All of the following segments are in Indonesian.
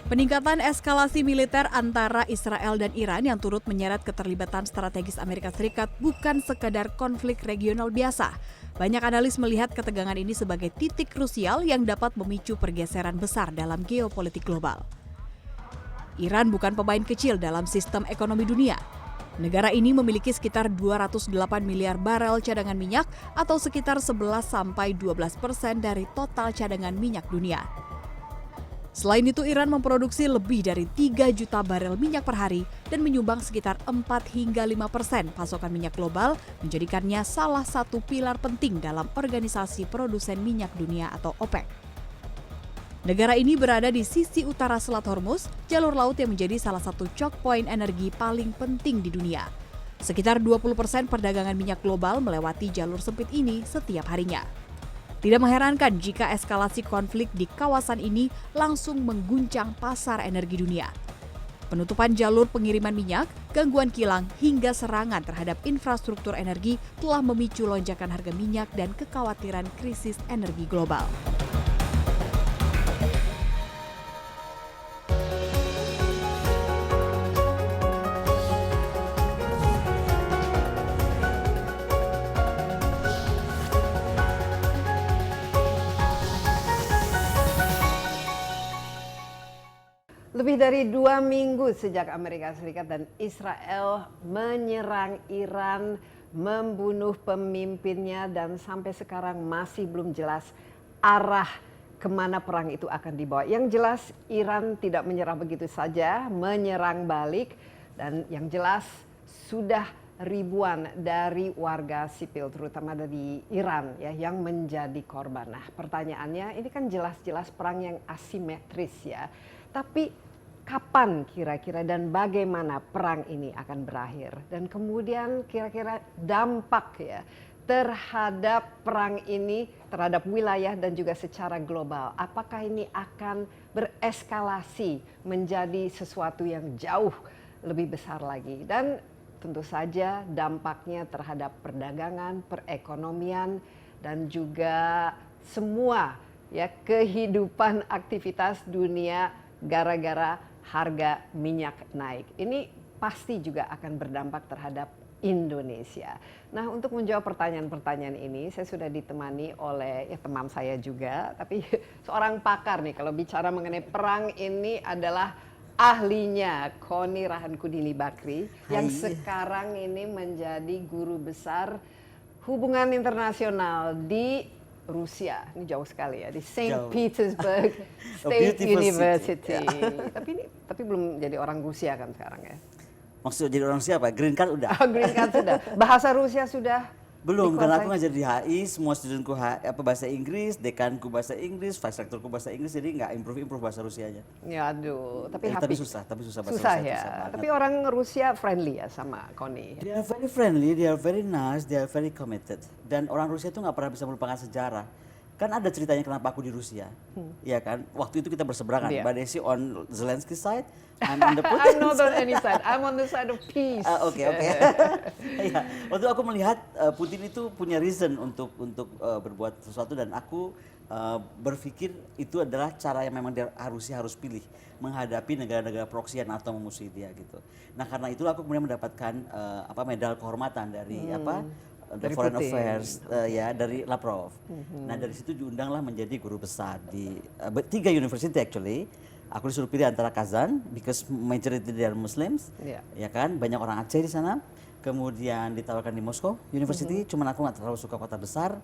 Peningkatan eskalasi militer antara Israel dan Iran yang turut menyeret keterlibatan strategis Amerika Serikat bukan sekadar konflik regional biasa. Banyak analis melihat ketegangan ini sebagai titik krusial yang dapat memicu pergeseran besar dalam geopolitik global. Iran bukan pemain kecil dalam sistem ekonomi dunia. Negara ini memiliki sekitar 208 miliar barel cadangan minyak atau sekitar 11-12% dari total cadangan minyak dunia. Selain itu, Iran memproduksi lebih dari 3 juta barel minyak per hari dan menyumbang sekitar 4-5% pasokan minyak global, menjadikannya salah satu pilar penting dalam organisasi produsen minyak dunia atau OPEC. Negara ini berada di sisi utara Selat Hormuz, jalur laut yang menjadi salah satu choke point energi paling penting di dunia. Sekitar 20% perdagangan minyak global melewati jalur sempit ini setiap harinya. Tidak mengherankan jika eskalasi konflik di kawasan ini langsung mengguncang pasar energi dunia. Penutupan jalur pengiriman minyak, gangguan kilang, hingga serangan terhadap infrastruktur energi telah memicu lonjakan harga minyak dan kekhawatiran krisis energi global. Lebih dari 2 minggu sejak Amerika Serikat dan Israel menyerang Iran, membunuh pemimpinnya, dan sampai sekarang masih belum jelas arah kemana perang itu akan dibawa. Yang jelas Iran tidak menyerah begitu saja, menyerang balik, dan yang jelas sudah ribuan dari warga sipil, terutama dari Iran ya, yang menjadi korban. Nah, pertanyaannya ini kan jelas-jelas perang yang asimetris ya, tapi kapan kira-kira dan bagaimana perang ini akan berakhir? Dan kemudian kira-kira dampak ya terhadap perang ini, terhadap wilayah dan juga secara global. Apakah ini akan bereskalasi menjadi sesuatu yang jauh lebih besar lagi? Dan tentu saja dampaknya terhadap perdagangan, perekonomian, dan juga semua ya kehidupan aktivitas dunia gara-gara harga minyak naik. Ini pasti juga akan berdampak terhadap Indonesia. Nah, untuk menjawab pertanyaan-pertanyaan ini, saya sudah ditemani oleh teman saya juga, tapi seorang pakar nih kalau bicara mengenai perang ini adalah ahlinya, Kony Rahankudini Bakri, yang sekarang ini menjadi guru besar hubungan internasional di Rusia. Ini jauh sekali ya, di Saint Petersburg State University. Tapi belum jadi orang Rusia kan sekarang ya? Maksud jadi orang siapa? Green card udah? Green card sudah. Bahasa Rusia sudah? Belum, karena aku ngajar di HI, semua studentku bahasa Inggris, dekanku bahasa Inggris, vice rectorku bahasa Inggris, jadi nggak improve bahasa Rusianya. Ya aduh, tapi susah bahasa susah Rusia. Ya. Tapi orang Rusia friendly ya sama Kony. They are very friendly, they are very nice, they are very committed. Dan orang Rusia itu nggak pernah bisa melupakan sejarah. Kan ada ceritanya kenapa aku di Rusia, ya kan? Waktu itu kita berseberangan, Mbak Desi on Zelensky side, I'm on the Putin I'm not on any side, I'm on the side of peace. Oke. Ya, waktu aku melihat Putin itu punya reason untuk berbuat sesuatu, dan aku berpikir itu adalah cara yang memang Rusia harus pilih menghadapi negara-negara proxy atau memusuhi dia gitu. Nah, karena itu aku kemudian mendapatkan medal kehormatan dari dari Foreign Putin. Affairs ya, dari Lavrov. Nah, dari situ diundanglah menjadi guru besar di 3 university actually. Aku disuruh pilih antara Kazan because majority they are Muslims, ya kan, banyak orang Aceh di sana. Kemudian ditawarkan di Moskow University, cuman aku nggak terlalu suka kota besar,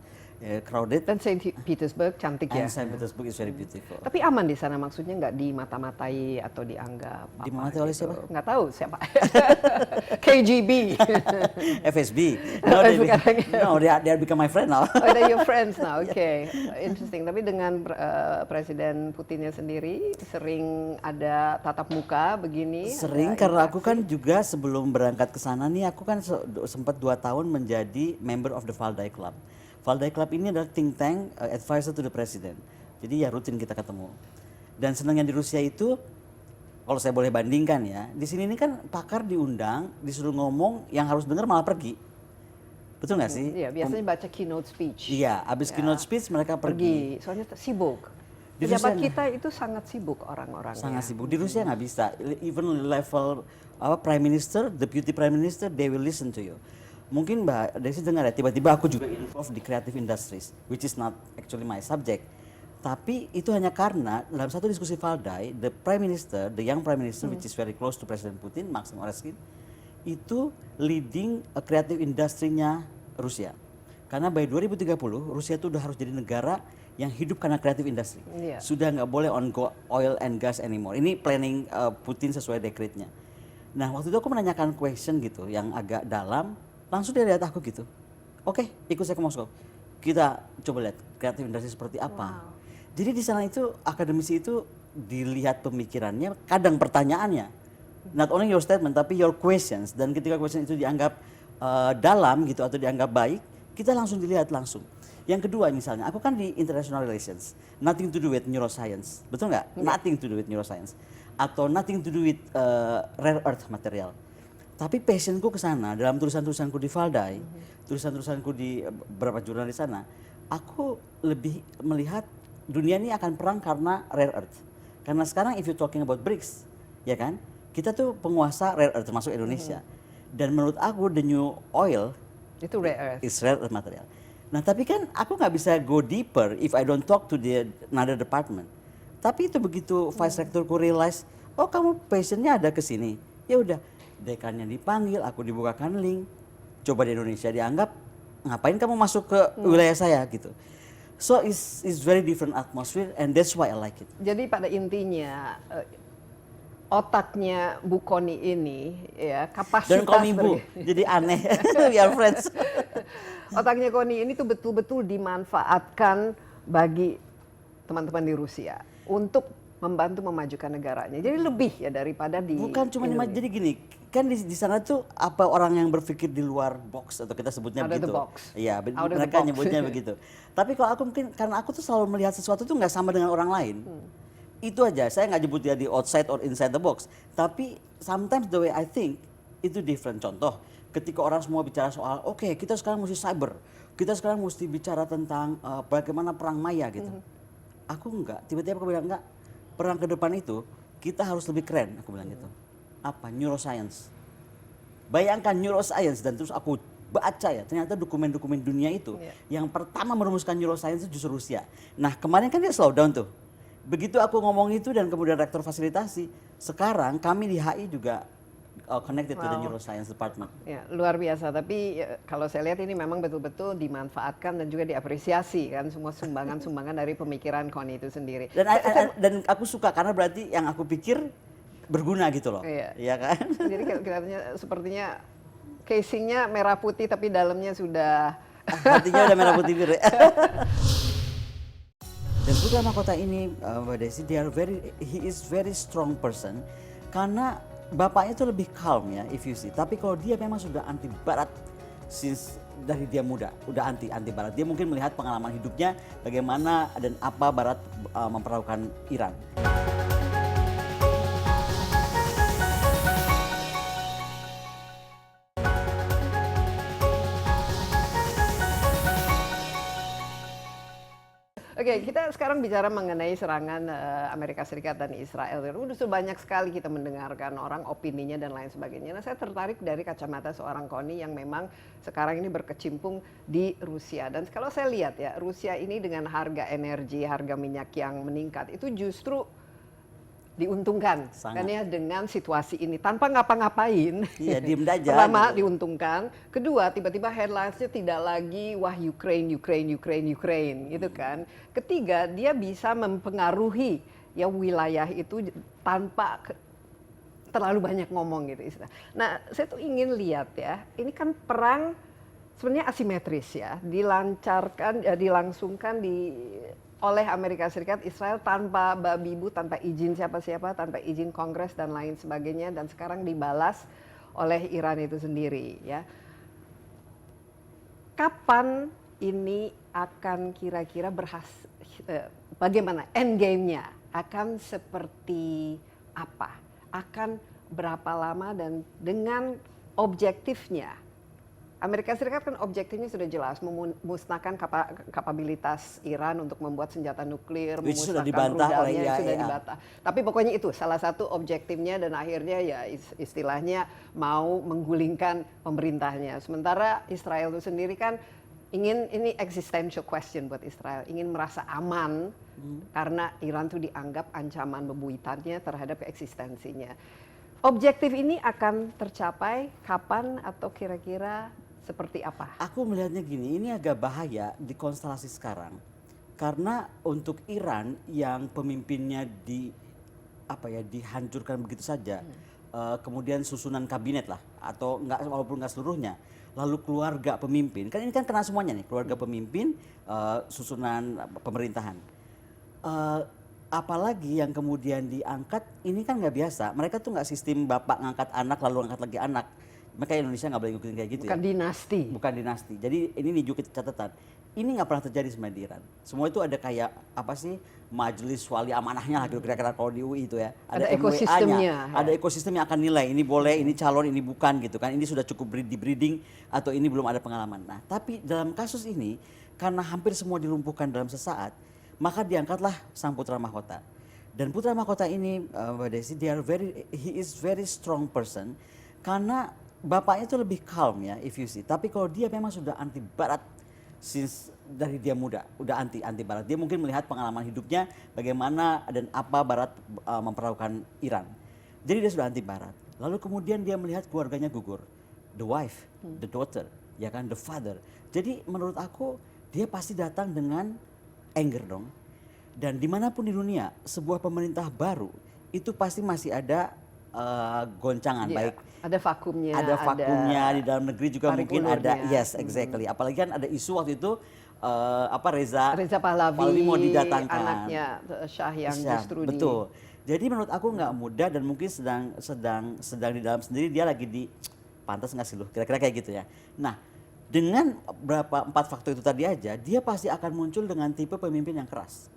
crowded. Dan Saint Petersburg cantik ya. And Saint Petersburg is very beautiful. Tapi aman di sana, maksudnya nggak dimata-matai atau dianggap apa? Dimata-matai oleh siapa? Nggak tahu siapa. KGB. FSB. No, they are become my friend now. Oh, they're your friends now. Okay. Interesting. Tapi dengan Presiden Putinnya sendiri sering ada tatap muka begini? Sering, karena aku kan juga sebelum berangkat ke sana nih, aku kan sempat 2 tahun menjadi member of the Valdai Club. Valdai Club ini adalah think tank advisor to the president. Jadi ya rutin kita ketemu. Dan senangnya di Rusia itu, kalau saya boleh bandingkan ya, di sini ini kan pakar diundang, disuruh ngomong, yang harus dengar malah pergi. Betul nggak sih? Iya, biasanya baca keynote speech. Iya, abis keynote speech mereka pergi. Soalnya sibuk. Di Di Rusia pejabat nggak- kita itu sangat sibuk orang-orangnya. sangat sibuk. Di Rusia nggak bisa. Even level prime minister, deputy prime minister, they will listen to you. Mungkin Mbak Desi dengar ya, tiba-tiba aku juga involved di creative industries, which is not actually my subject. Tapi itu hanya karena dalam satu diskusi Valdai, the prime minister, the young prime minister, which is very close to President Putin, Maxim Oreskin, itu leading a creative industry-nya Rusia. Karena by 2030 Rusia itu udah harus jadi negara yang hidup karena creative industry. Iya. Sudah nggak boleh on oil and gas anymore. Ini planning Putin sesuai dekretnya. Nah waktu itu aku menanyakan question gitu yang agak dalam, langsung dia lihat aku gitu. Oke, ikut saya ke Moskow. Kita coba lihat creative industry seperti apa. Jadi di sana itu akademisi itu dilihat pemikirannya, kadang pertanyaannya, not only your statement tapi your questions. Dan ketika question itu dianggap dalam gitu atau dianggap baik, kita langsung dilihat langsung. Yang kedua misalnya, aku kan di international relations, nothing to do with neuroscience, betul nggak? Nothing to do with neuroscience, atau nothing to do with rare earth material. Tapi passionku ke sana dalam tulisan-tulisanku di Valdai, tulisan-tulisanku di beberapa jurnal di sana, aku lebih melihat dunia ini akan perang karena rare earth. Karena sekarang if you talking about BRICS, ya kan? Kita tuh penguasa rare earth termasuk Indonesia. Dan menurut aku the new oil Itu rare earth. is rare earth material. Nah tapi kan aku nggak bisa go deeper if I don't talk to the another department. Tapi itu begitu vice rectorku realize, oh kamu passionnya ada ke sini. Ya udah, dekannya dipanggil, aku dibukakan link. Coba di Indonesia dianggap, ngapain kamu masuk ke wilayah saya gitu. So it's very different atmosphere and that's why I like it. Jadi pada intinya otaknya Bu Koni ini ya kapasitas Dan call me Bu, jadi aneh. We are friends. otaknya Koni ini tuh betul-betul dimanfaatkan bagi teman-teman di Rusia untuk membantu memajukan negaranya. Jadi lebih ya daripada di Bukan cuma Indonesia. jadi gini, kan di sana tuh apa orang yang berpikir di luar box atau kita sebutnya Out of the begitu. box. Iya, Out of the mereka box. nyebutnya begitu. Tapi kalau aku mungkin karena aku tuh selalu melihat sesuatu tuh nggak sama dengan orang lain. Itu aja, saya nggak nyebut dia di outside or inside the box. Tapi sometimes the way I think itu different. Contoh, ketika orang semua bicara soal, oke, kita sekarang mesti cyber, kita sekarang mesti bicara tentang bagaimana perang maya gitu. Aku enggak, tiba-tiba aku bilang enggak, perang ke depan itu kita harus lebih keren, aku bilang gitu. Apa? Neuroscience. Bayangkan neuroscience dan terus aku baca ya, ternyata dokumen-dokumen dunia itu yang pertama merumuskan neuroscience itu justru Rusia. Nah kemarin kan dia slow down tuh. Begitu aku ngomong itu dan kemudian rektor fasilitasi, sekarang kami di HI juga connected to the neuroscience department. Ya, luar biasa. Tapi ya, kalau saya lihat ini memang betul-betul dimanfaatkan dan juga diapresiasi kan semua sumbangan-sumbangan dari pemikiran Koni itu sendiri. Dan aku suka karena berarti yang aku pikir berguna gitu loh. Iya. Iya kan? Jadi kelihatannya sepertinya casingnya merah putih tapi dalamnya sudah Hatinya udah merah putih biru. Dan putra mahkota ini Mbak Desi, he is very strong person karena bapaknya itu lebih calm ya if you see. Tapi kalau dia memang sudah anti barat since dari dia muda, udah anti barat. Dia mungkin melihat pengalaman hidupnya bagaimana dan apa barat memperlakukan Iran. Oke, kita sekarang bicara mengenai serangan Amerika Serikat dan Israel. Sudah banyak sekali kita mendengarkan orang opininya dan lain sebagainya. Nah, saya tertarik dari kacamata seorang Koni yang memang sekarang ini berkecimpung di Rusia. Dan kalau saya lihat ya, Rusia ini dengan harga energi, harga minyak yang meningkat, itu justru diuntungkan. Sangat. Kan ya dengan situasi ini tanpa ngapa-ngapain. Iya, diem aja. Pertama gitu. diuntungkan, kedua tiba-tiba headlinesnya tidak lagi wah Ukraine gitu kan. Ketiga dia bisa mempengaruhi ya wilayah itu tanpa terlalu banyak ngomong gitu istilah. Nah saya tuh ingin lihat ya, ini kan perang sebenarnya asimetris ya, dilangsungkan oleh Amerika Serikat, Israel tanpa babi bu, tanpa izin siapa-siapa, tanpa izin Kongres dan lain sebagainya, dan sekarang dibalas oleh Iran itu sendiri ya. Kapan ini akan kira-kira bagaimana end game-nya? Akan seperti apa? Akan berapa lama dan dengan objektifnya Amerika Serikat kan objektifnya sudah jelas, memusnahkan kapabilitas Iran untuk membuat senjata nuklir, Which sudah memusnahkan dibantah oleh rudalnya, sudah IAEA. dibantah. Tapi pokoknya itu salah satu objektifnya dan akhirnya ya istilahnya mau menggulingkan pemerintahnya. Sementara Israel itu sendiri kan ingin, ini existential question buat Israel, ingin merasa aman karena Iran itu dianggap ancaman bebuyutannya terhadap eksistensinya. Objektif ini akan tercapai kapan atau kira-kira seperti apa? Aku melihatnya gini, ini agak bahaya di konstelasi sekarang. Karena untuk Iran yang pemimpinnya dihancurkan begitu saja, kemudian susunan kabinet lah, atau enggak, walaupun nggak seluruhnya, lalu keluarga pemimpin, kan ini kan kena semuanya nih, keluarga pemimpin, susunan pemerintahan. Apalagi yang kemudian diangkat, ini kan nggak biasa. Mereka tuh nggak sistem bapak ngangkat anak lalu ngangkat lagi anak. Makanya Indonesia nggak boleh ngikutin kayak gitu. Bukan dinasti. Bukan dinasti. Jadi ini juga catatan. Ini nggak pernah terjadi sebenarnya di Iran. Semua itu ada kayak apa sih, majelis wali amanahnya lah kira-kira kalau di UI itu ya. Ada MWA-nya, ekosistemnya. ada ekosistem yang akan nilai ini boleh, ini calon, ini bukan gitu kan. Ini sudah cukup di breeding atau ini belum ada pengalaman. Nah, tapi dalam kasus ini karena hampir semua dilumpuhkan dalam sesaat, maka diangkatlah sang putra mahkota. Dan putra mahkota ini, Mbak Desi, he is very strong person karena bapaknya itu lebih calm ya, if you see. Tapi kalau dia memang sudah anti barat since dari dia muda, udah anti barat. Dia mungkin melihat pengalaman hidupnya bagaimana dan apa barat memperlakukan Iran. Jadi dia sudah anti barat. Lalu kemudian dia melihat keluarganya gugur. The wife, the daughter, ya kan, the father. Jadi menurut aku dia pasti datang dengan anger dong. Dan dimanapun di dunia sebuah pemerintah baru itu pasti masih ada goncangan, Iya, baik ada vakumnya, ada vakumnya di dalam negeri juga tarik mungkin ulurnya. ada, yes exactly. Apalagi kan ada isu waktu itu Reza Pahlavi mau didatangkan, anaknya Shah yang Syah, justru betul. Jadi menurut aku nggak mudah dan mungkin sedang di dalam sendiri dia lagi di pantas nggak sih lu, kira-kira kayak gitu ya. Nah, dengan berapa 4 faktor itu tadi aja, dia pasti akan muncul dengan tipe pemimpin yang keras,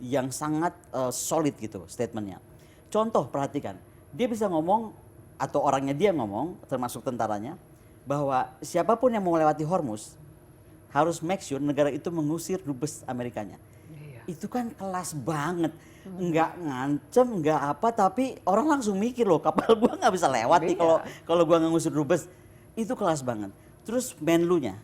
yang sangat solid gitu statementnya. Contoh, perhatikan, dia bisa ngomong atau orangnya dia ngomong, termasuk tentaranya, bahwa siapapun yang mau melewati Hormuz harus make sure negara itu mengusir dubes Amerikanya. Iya. Itu kan kelas banget, nggak ngancem, nggak apa, tapi orang langsung mikir loh, kapal gua nggak bisa lewat nih kalau gua nggak ngusir dubes. Itu kelas banget. Terus Menlu-nya,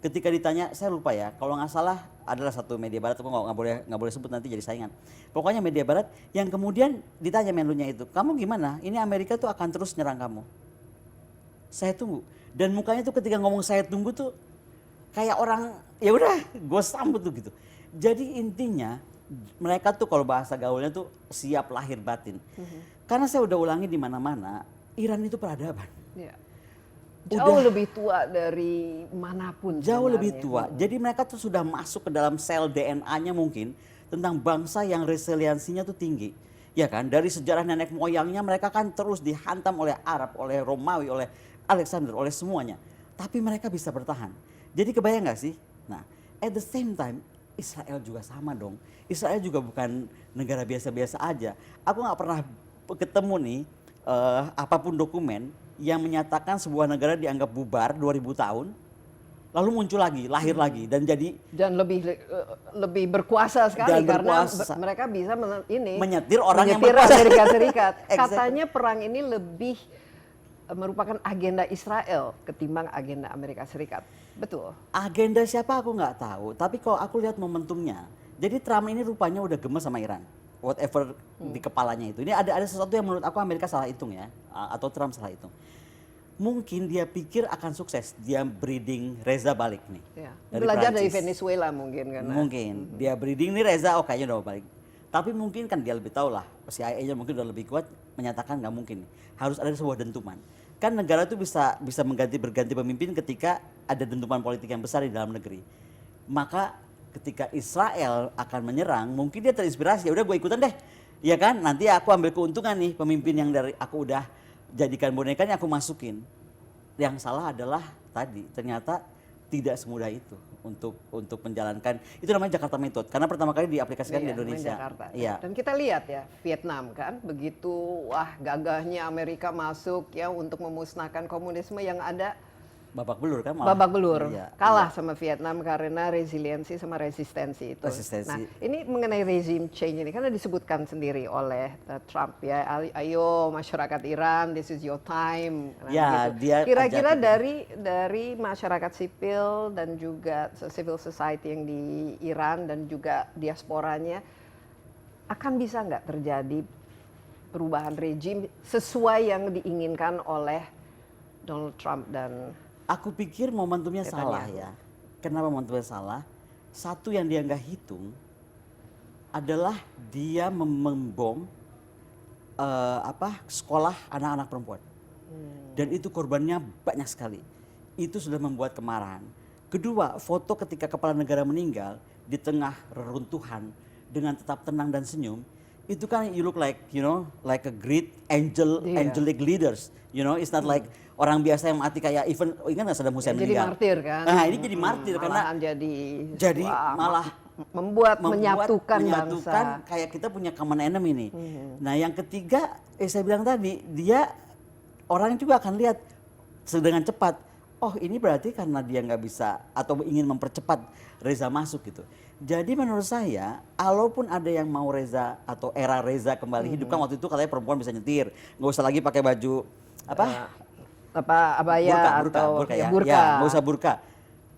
ketika ditanya, saya lupa ya, kalau nggak salah adalah satu media barat, aku nggak boleh sebut nanti jadi saingan. Pokoknya media barat yang kemudian ditanya Menlu-nya itu, kamu gimana? Ini Amerika tuh akan terus nyerang kamu. Saya tunggu. Dan mukanya tuh ketika ngomong saya tunggu tuh kayak orang, ya udah, gue sambut tuh gitu. Jadi intinya mereka tuh kalau bahasa gaulnya tuh siap lahir batin. Karena saya udah ulangi di mana-mana, Iran itu peradaban. Iya. Jauh lebih tua dari manapun. Jauh sebenarnya. lebih tua. Jadi mereka tuh sudah masuk ke dalam sel DNA-nya mungkin tentang bangsa yang resiliensinya tuh tinggi. Ya kan, dari sejarah nenek moyangnya mereka kan terus dihantam oleh Arab, oleh Romawi, oleh Alexander, oleh semuanya. Tapi mereka bisa bertahan. Jadi kebayang gak sih? Nah, at the same time Israel juga sama dong. Israel juga bukan negara biasa-biasa aja. Aku gak pernah ketemu nih apapun dokumen yang menyatakan sebuah negara dianggap bubar 2000 tahun, lalu muncul lagi, lahir lagi dan jadi lebih berkuasa sekali dan karena berkuasa. mereka bisa menyetir orang yang menyetir berkuasa. Amerika Serikat. Exactly. Katanya perang ini lebih merupakan agenda Israel ketimbang agenda Amerika Serikat. Betul. Agenda siapa aku nggak tahu, tapi kalau aku lihat momentumnya, jadi Trump ini rupanya udah gemes sama Iran. Whatever di kepalanya itu. Ini ada sesuatu yang menurut aku Amerika salah hitung ya, atau Trump salah hitung. Mungkin dia pikir akan sukses, dia breeding Reza balik nih. Ya. Dari Belajar dari Prancis. Venezuela mungkin kan. Mungkin dia breeding nih Reza, oh kayaknya udah balik. Tapi mungkin kan dia lebih tahu lah, CIA-nya mungkin udah lebih kuat menyatakan nggak mungkin. Harus ada sebuah dentuman. Kan negara itu bisa berganti pemimpin ketika ada dentuman politik yang besar di dalam negeri. Maka ketika Israel akan menyerang, mungkin dia terinspirasi, ya udah gue ikutan deh. Ya kan, nanti aku ambil keuntungan nih pemimpin yang dari aku udah jadikan bonekanya aku masukin. Yang salah adalah tadi ternyata tidak semudah itu untuk menjalankan, itu namanya Jakarta Method karena pertama kali diaplikasikan di Indonesia. Jakarta. Iya. Dan kita lihat ya Vietnam kan begitu gagahnya Amerika masuk ya untuk memusnahkan komunisme yang ada babak belur kan malah. babak belur, Iya, kalah iya. sama Vietnam karena resiliensi sama resistensi itu. Resistensi. Nah, ini mengenai regime change ini karena disebutkan sendiri oleh Trump ya, ayo masyarakat Iran, this is your time. Nah, Ya, gitu. dia Kira-kira ajak- dari masyarakat sipil dan juga civil society yang di Iran dan juga diasporanya akan bisa nggak terjadi perubahan regime sesuai yang diinginkan oleh Donald Trump dan Aku pikir momentumnya Netanyahu. salah ya. Kenapa momentumnya salah? Satu yang dia nggak hitung adalah dia membom sekolah anak-anak perempuan. Dan itu korbannya banyak sekali. Itu sudah membuat kemarahan. Kedua, foto ketika kepala negara meninggal di tengah reruntuhan dengan tetap tenang dan senyum, itu kan you look like, you know, like a great Iya. angelic leaders. You know, it's not like orang biasa yang mati kayak even ingat nggak Saddam Hussein jadi meninggal. martir kan? Nah, ini jadi martir karena Malahan jadi wah, malah membuat menyatukan bangsa. kayak kita punya common enemy nih. Nah, yang ketiga, saya bilang tadi, dia orang juga akan lihat dengan cepat. Oh, ini berarti karena dia nggak bisa atau ingin mempercepat Reza masuk gitu. Jadi menurut saya, walaupun ada yang mau Reza atau era Reza kembali hidup, kan waktu itu katanya perempuan bisa nyetir, nggak usah lagi pakai baju abaya atau burka ya, burka. ya nggak usah burka.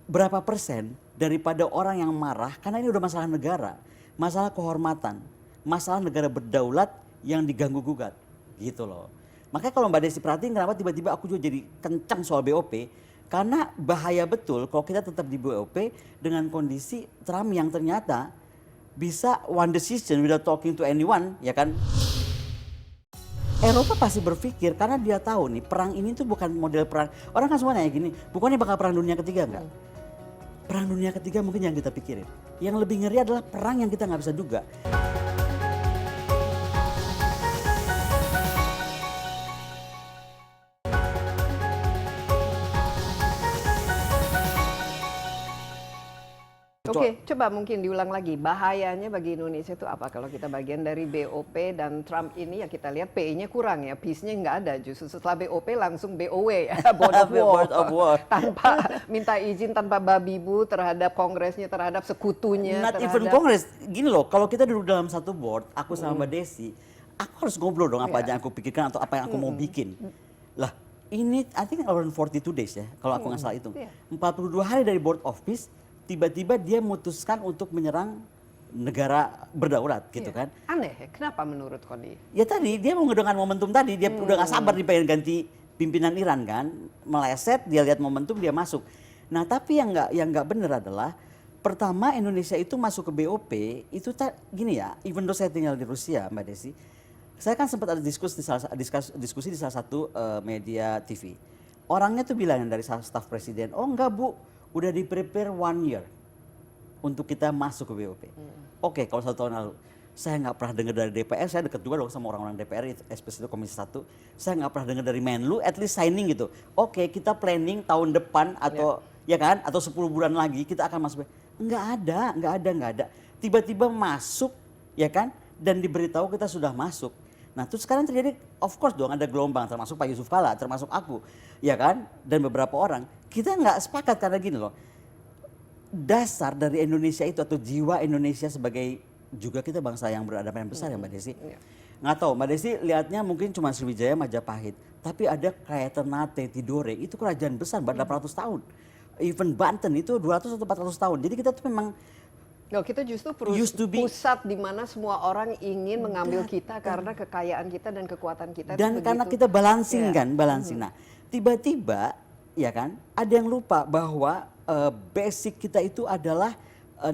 Berapa persen daripada orang yang marah, karena ini udah masalah negara, masalah kehormatan, masalah negara berdaulat yang diganggu gugat, gitu loh. Makanya kalau Mbak Desi perhatiin kenapa tiba-tiba aku juga jadi kencang soal BOP, karena bahaya betul kalau kita tetap di BOP dengan kondisi Trump yang ternyata bisa one decision without talking to anyone, ya kan? Eropa pasti berpikir karena dia tahu nih perang ini tuh bukan model perang. Orang kan semua nanya gini, bukannya bakal perang dunia ketiga enggak? Perang dunia ketiga mungkin yang kita pikirin. Yang lebih ngeri adalah perang yang kita nggak bisa duga. Oke, coba mungkin diulang lagi. Bahayanya bagi Indonesia itu apa kalau kita bagian dari BOP dan Trump ini ya kita lihat PI-nya kurang ya, peace-nya nggak ada. Justru setelah BOP langsung BOW ya, Board of War. Board of War. Tanpa minta izin, tanpa babi bu terhadap kongresnya, terhadap sekutunya. Not even Congress. Gini loh, kalau kita duduk dalam satu board, aku sama Mbak Desi, aku harus ngobrol dong apa aja yang aku pikirkan atau apa yang aku mau bikin. Lah, ini I think around 42 days ya, kalau aku nggak salah hitung. 42 hari dari board of peace, tiba-tiba dia memutuskan untuk menyerang negara berdaulat gitu kan. Aneh ya, kenapa menurut Koni? Ya tadi dia mau ngedongkan momentum tadi, dia udah gak sabar dia pengen ganti pimpinan Iran kan, meleset dia lihat momentum dia masuk. Nah tapi yang nggak benar adalah pertama Indonesia itu masuk ke BOP itu gini ya, even though saya tinggal di Rusia Mbak Desi, saya kan sempat ada diskusi di salah satu media TV. Orangnya tuh bilang dari staf presiden, oh enggak Bu, udah di prepare 1 year untuk kita masuk ke BOP. Oke, kalau 1 tahun lalu saya nggak pernah dengar dari DPR, saya dekat juga dong sama orang-orang DPR, especially Komisi 1. Saya nggak pernah dengar dari Menlu, at least signing gitu. Oke, kita planning tahun depan atau ya kan, atau 10 bulan lagi kita akan masuk. Nggak ada. Tiba-tiba masuk, ya kan, dan diberitahu kita sudah masuk. Nah, terus sekarang terjadi, of course dong ada gelombang, termasuk Pak Yusuf Kalla, termasuk aku, ya kan, dan beberapa orang. Kita nggak sepakat karena gini loh, dasar dari Indonesia itu atau jiwa Indonesia sebagai juga kita bangsa yang beradaban yang besar ya Mbak Desi. Nggak tahu, Mbak Desi lihatnya mungkin cuma Sriwijaya, Majapahit, tapi ada kayak Ternate, Tidore, itu kerajaan besar 800 tahun. Even Banten itu 200 atau 400 tahun. Jadi kita tuh memang Kita justru pusat di mana semua orang ingin mengambil kita karena kekayaan kita dan kekuatan kita. Dan karena kita balancing kan, balancing. Nah, tiba-tiba ya kan, ada yang lupa bahwa basic kita itu adalah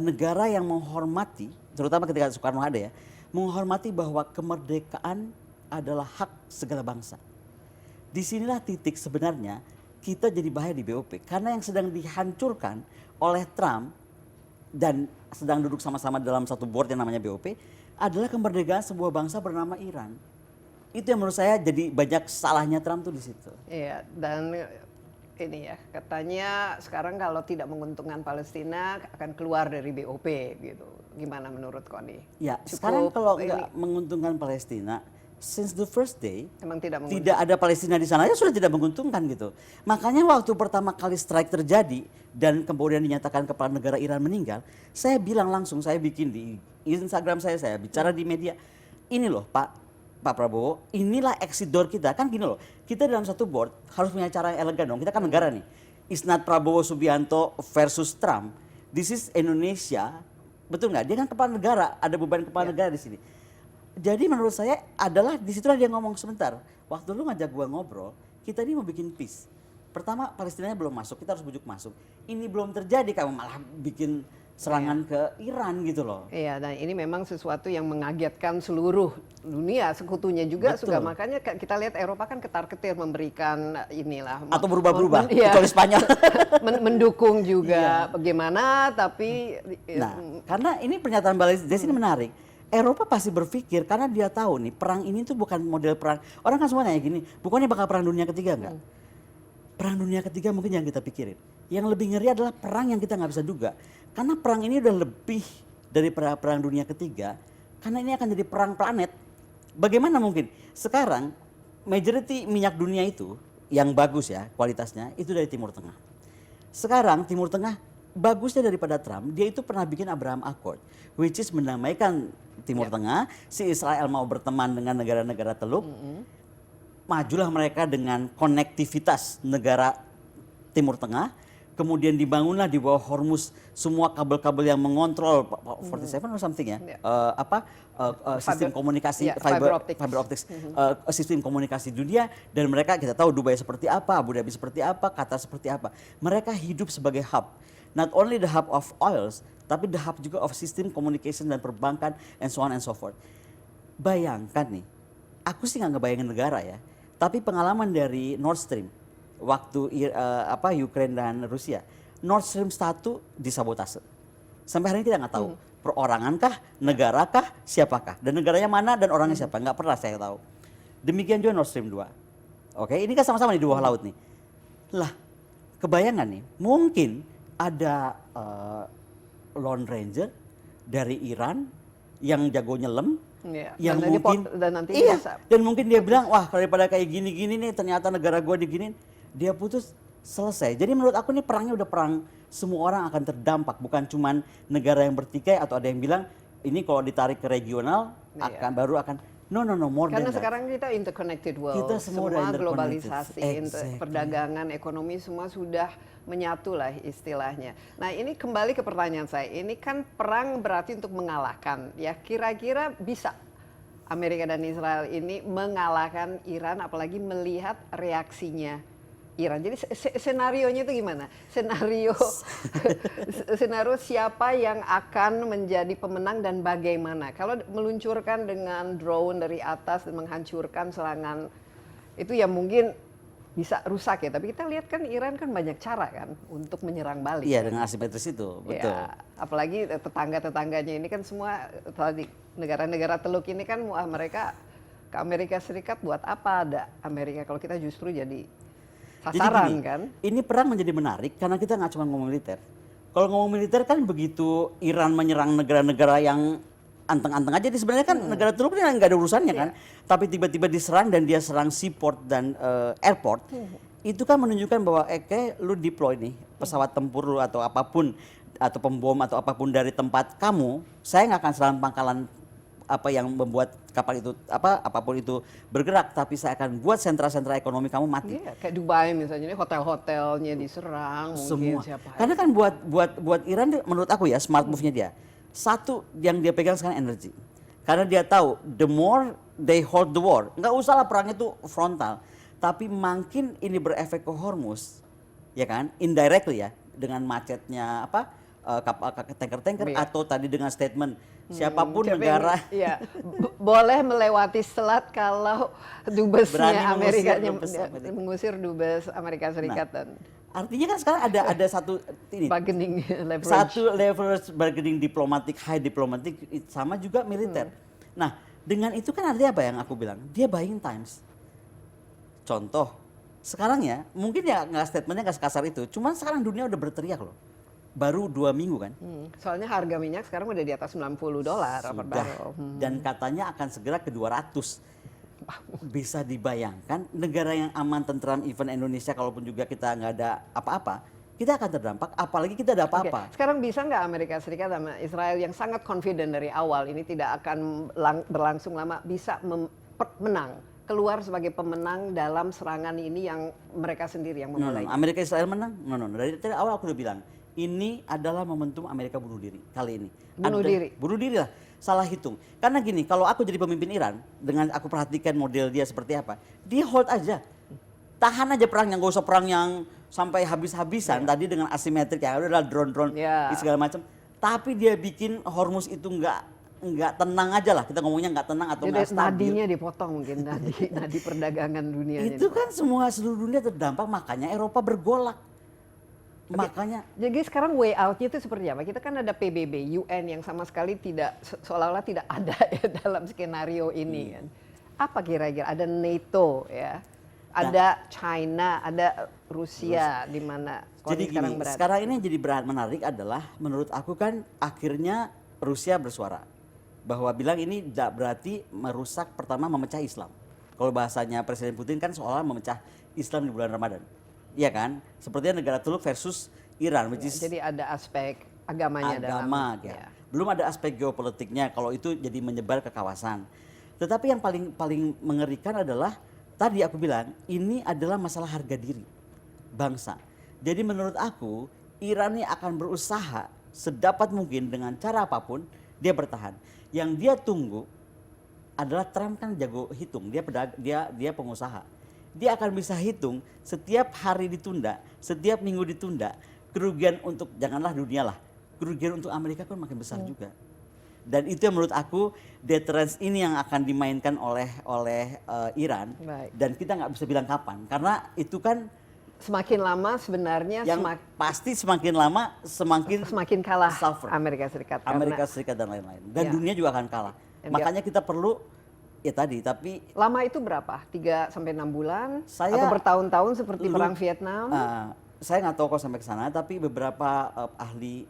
negara yang menghormati, terutama ketika Soekarno ada ya, menghormati bahwa kemerdekaan adalah hak segala bangsa. Disinilah titik sebenarnya kita jadi bahaya di BOP karena yang sedang dihancurkan oleh Trump dan sedang duduk sama-sama dalam satu board yang namanya BOP adalah kemerdekaan sebuah bangsa bernama Iran. Itu yang menurut saya jadi banyak salahnya Trump tuh di situ. Iya, dan ini ya katanya sekarang kalau tidak menguntungkan Palestina akan keluar dari BOP gitu. Gimana menurut Koni? Ya, sekarang kalau nggak menguntungkan Palestina, since the first day Emang tidak menguntungkan. tidak ada Palestina di sana ya sudah tidak menguntungkan gitu. Makanya waktu pertama kali strike terjadi dan kemudian dinyatakan kepala negara Iran meninggal, saya bilang langsung, saya bikin di Instagram saya bicara di media, ini loh Pak Prabowo, inilah exit door kita. Kan gini loh, kita dalam satu board harus punya cara yang elegan dong. Kita kan negara nih. It's not Prabowo Subianto versus Trump. This is Indonesia. Betul nggak? Dia kan kepala negara, ada beban kepala negara di sini. Jadi menurut saya adalah disitulah dia ngomong sebentar. Waktu lu ngajak gua ngobrol, kita ini mau bikin peace. Pertama Palestinanya belum masuk, kita harus bujuk masuk. Ini belum terjadi, kamu malah bikin serangan ke Iran gitu loh. Iya, dan ini memang sesuatu yang mengagetkan seluruh dunia, sekutunya juga. Betul. Juga makanya kita lihat Eropa kan ketar-ketir memberikan inilah Atau berubah-berubah, iya. kecuali Spanyol. Mendukung juga bagaimana, tapi Nah, karena ini pernyataan Mbak Desi ini menarik. Eropa pasti berpikir karena dia tahu nih perang ini tuh bukan model perang. Orang kan semua nanya gini, bukannya bakal perang dunia ketiga enggak? Perang dunia ketiga mungkin yang kita pikirin. Yang lebih ngeri adalah perang yang kita nggak bisa duga. Karena perang ini udah lebih dari perang dunia ketiga. Karena ini akan jadi perang planet. Bagaimana mungkin? Sekarang majority minyak dunia itu yang bagus ya kualitasnya itu dari Timur Tengah. Sekarang Timur Tengah bagusnya daripada Trump, dia itu pernah bikin Abraham Accord, which is mendamaikan Timur Tengah. Si Israel mau berteman dengan negara-negara Teluk, majulah mereka dengan konektivitas negara Timur Tengah, kemudian dibangunlah di bawah Hormuz semua kabel-kabel yang mengontrol 47 or something ya, sistem komunikasi fiber optics, sistem komunikasi dunia, dan mereka kita tahu Dubai seperti apa, Abu Dhabi seperti apa, Qatar seperti apa. Mereka hidup sebagai hub, not only the hub of oils, tapi the hub juga of sistem communication dan perbankan and so on and so forth. Bayangkan nih, aku sih nggak ngebayangin negara ya, tapi pengalaman dari Nord Stream waktu Ukraine dan Rusia, Nord Stream 1 disabotase. Sampai hari ini kita nggak tahu perorangan kah, negara kah, siapakah, dan negaranya mana dan orangnya siapa, nggak pernah saya tahu. Demikian juga Nord Stream 2. Oke, ini kan sama-sama di bawah laut nih. Lah, kebayangan nih, mungkin ada Lone Ranger dari Iran yang jago nyelam, yang mungkin dan mungkin dia bilang, wah daripada kayak gini-gini nih ternyata negara gue diginin, dia putus, selesai. Jadi menurut aku nih perangnya udah perang, semua orang akan terdampak, bukan cuman negara yang bertikai, atau ada yang bilang ini kalau ditarik ke regional akan no more karena than sekarang kita interconnected world, kita semua globalisasi, exactly. perdagangan, ekonomi semua sudah menyatu lah istilahnya. Nah ini kembali ke pertanyaan saya, ini kan perang berarti untuk mengalahkan, ya kira-kira bisa Amerika dan Israel ini mengalahkan Iran, apalagi melihat reaksinya Iran. Jadi senarionya itu gimana? Senario siapa yang akan menjadi pemenang dan bagaimana? Kalau meluncurkan dengan drone dari atas dan menghancurkan serangan itu ya mungkin bisa rusak ya. Tapi kita lihat kan Iran kan banyak cara kan untuk menyerang balik. Iya, kan? dengan asimetris itu, betul. Ya, apalagi tetangga-tetangganya ini kan semua tadi negara-negara Teluk ini kan mereka ke Amerika Serikat buat apa ada Amerika kalau kita justru jadi sasaran. Jadi gini, kan? Ini perang menjadi menarik karena kita nggak cuma ngomong militer. Kalau ngomong militer kan begitu Iran menyerang negara-negara yang anteng-anteng aja, sebenarnya kan negara Teluk ini nggak ada urusannya kan. Tapi tiba-tiba diserang dan dia serang seaport dan airport, itu kan menunjukkan bahwa lu deploy nih pesawat tempur lu atau apapun, atau pembom atau apapun dari tempat kamu, saya nggak akan serang pangkalan apa yang membuat kapal itu apapun itu bergerak, tapi saya akan buat sentra-sentra ekonomi kamu mati. Iya, kayak Dubai misalnya, ini hotel-hotelnya diserang, mungkin semua. siapa. Karena kan buat Iran menurut aku ya smart move-nya dia. Satu yang dia pegang sekarang energi. Karena dia tahu the more they hold the war, nggak usah lah perangnya itu frontal, tapi makin ini berefek ke Hormuz, ya kan, indirectly ya, dengan macetnya kapal tanker-tanker atau tadi dengan statement siapapun negara boleh melewati selat kalau dubesnya mengusir dubes Amerika Serikat. Dan artinya kan sekarang ada satu ini bargaining leverage. Satu leverage bargaining diplomatik, high diplomatik, sama juga militer. Nah, dengan itu kan artinya apa yang aku bilang? Dia buying times. Contoh, sekarang ya, mungkin ya nggak statementnya nggak sekasar itu, cuman sekarang dunia udah berteriak loh. Baru 2 minggu kan. Soalnya harga minyak sekarang udah di atas $90 per barrel. Dan katanya akan segera ke 200. tanpa bisa dibayangkan negara yang aman, tentram, even Indonesia kalaupun juga kita nggak ada apa-apa, kita akan terdampak, apalagi kita ada apa-apa. Sekarang bisa nggak Amerika Serikat sama Israel yang sangat confident dari awal ini tidak akan berlangsung lama bisa menang, keluar sebagai pemenang dalam serangan ini yang mereka sendiri yang memulai? Amerika Israel menang? No. Dari awal aku udah bilang, ini adalah momentum Amerika bunuh diri kali ini. Bunuh diri lah, salah hitung. Karena gini, kalau aku jadi pemimpin Iran, dengan aku perhatikan model dia seperti apa, dia hold aja. Tahan aja perangnya, nggak usah perang yang sampai habis-habisan tadi dengan asimetrik ya udah drone segala macam. Tapi dia bikin Hormuz itu nggak tenang aja lah, kita ngomongnya nggak tenang atau nggak stabil. Nadinya dipotong mungkin, nadi perdagangan dunia. Itu kan seluruh dunia terdampak, makanya Eropa bergolak. Makanya. Jadi sekarang way out-nya itu seperti apa? Kita kan ada PBB, UN yang sama sekali tidak seolah-olah tidak ada ya dalam skenario ini kan. Apa kira-kira? Ada NATO ya. Ada China, ada Rusia di mana jadi sekarang gini, berada. sekarang ini yang jadi menarik adalah menurut aku kan akhirnya Rusia bersuara bahwa bilang ini tidak berarti merusak, pertama memecah Islam. Kalau bahasanya Presiden Putin kan seolah memecah Islam di bulan Ramadan. Iya kan? Sepertinya negara Teluk versus Iran, Jadi ada aspek agamanya agama, dalam. Ya. Belum ada aspek geopolitiknya, kalau itu jadi menyebar ke kawasan. Tetapi yang paling mengerikan adalah tadi aku bilang, ini adalah masalah harga diri bangsa. Jadi menurut aku, Iran ini akan berusaha sedapat mungkin dengan cara apapun dia bertahan. Yang dia tunggu adalah Trump kan jago hitung, dia pengusaha. Dia akan bisa hitung setiap hari ditunda, setiap minggu ditunda, kerugian untuk janganlah dunia lah, kerugian untuk Amerika kan makin besar juga. Dan itu yang menurut aku deterrence ini yang akan dimainkan oleh Iran. Baik. Dan kita nggak bisa bilang kapan, karena itu kan semakin lama sebenarnya yang pasti semakin lama semakin kalah suffer. Amerika Serikat dan lain-lain. Dan dunia juga akan kalah. Makanya kita perlu ya tadi, tapi lama itu berapa? 3 sampai 6 bulan? Atau bertahun-tahun seperti perang Vietnam? Saya nggak tahu kok sampai ke sana, tapi beberapa ahli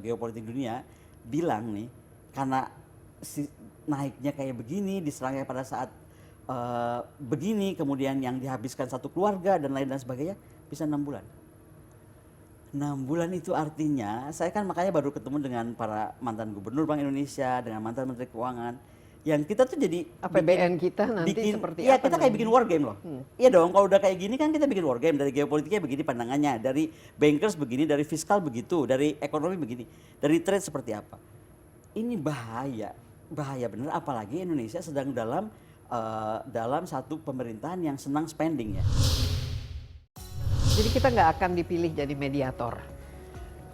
geopolitik dunia bilang nih, karena naiknya kayak begini, diserangnya pada saat begini, kemudian yang dihabiskan satu keluarga dan lain sebagainya, bisa 6 bulan. 6 bulan itu artinya, saya kan makanya baru ketemu dengan para mantan gubernur Bank Indonesia, dengan mantan menteri keuangan, yang kita tuh jadi APBN kita nanti seperti ya apa? Kita kayak bikin war game loh. Iya dong, kalau udah kayak gini kan kita bikin war game. Dari geopolitiknya begini pandangannya, dari bankers begini, dari fiskal begitu, dari ekonomi begini, dari trade seperti apa. Ini bahaya bener, apalagi Indonesia sedang dalam satu pemerintahan yang senang spending ya. Jadi kita nggak akan dipilih jadi mediator.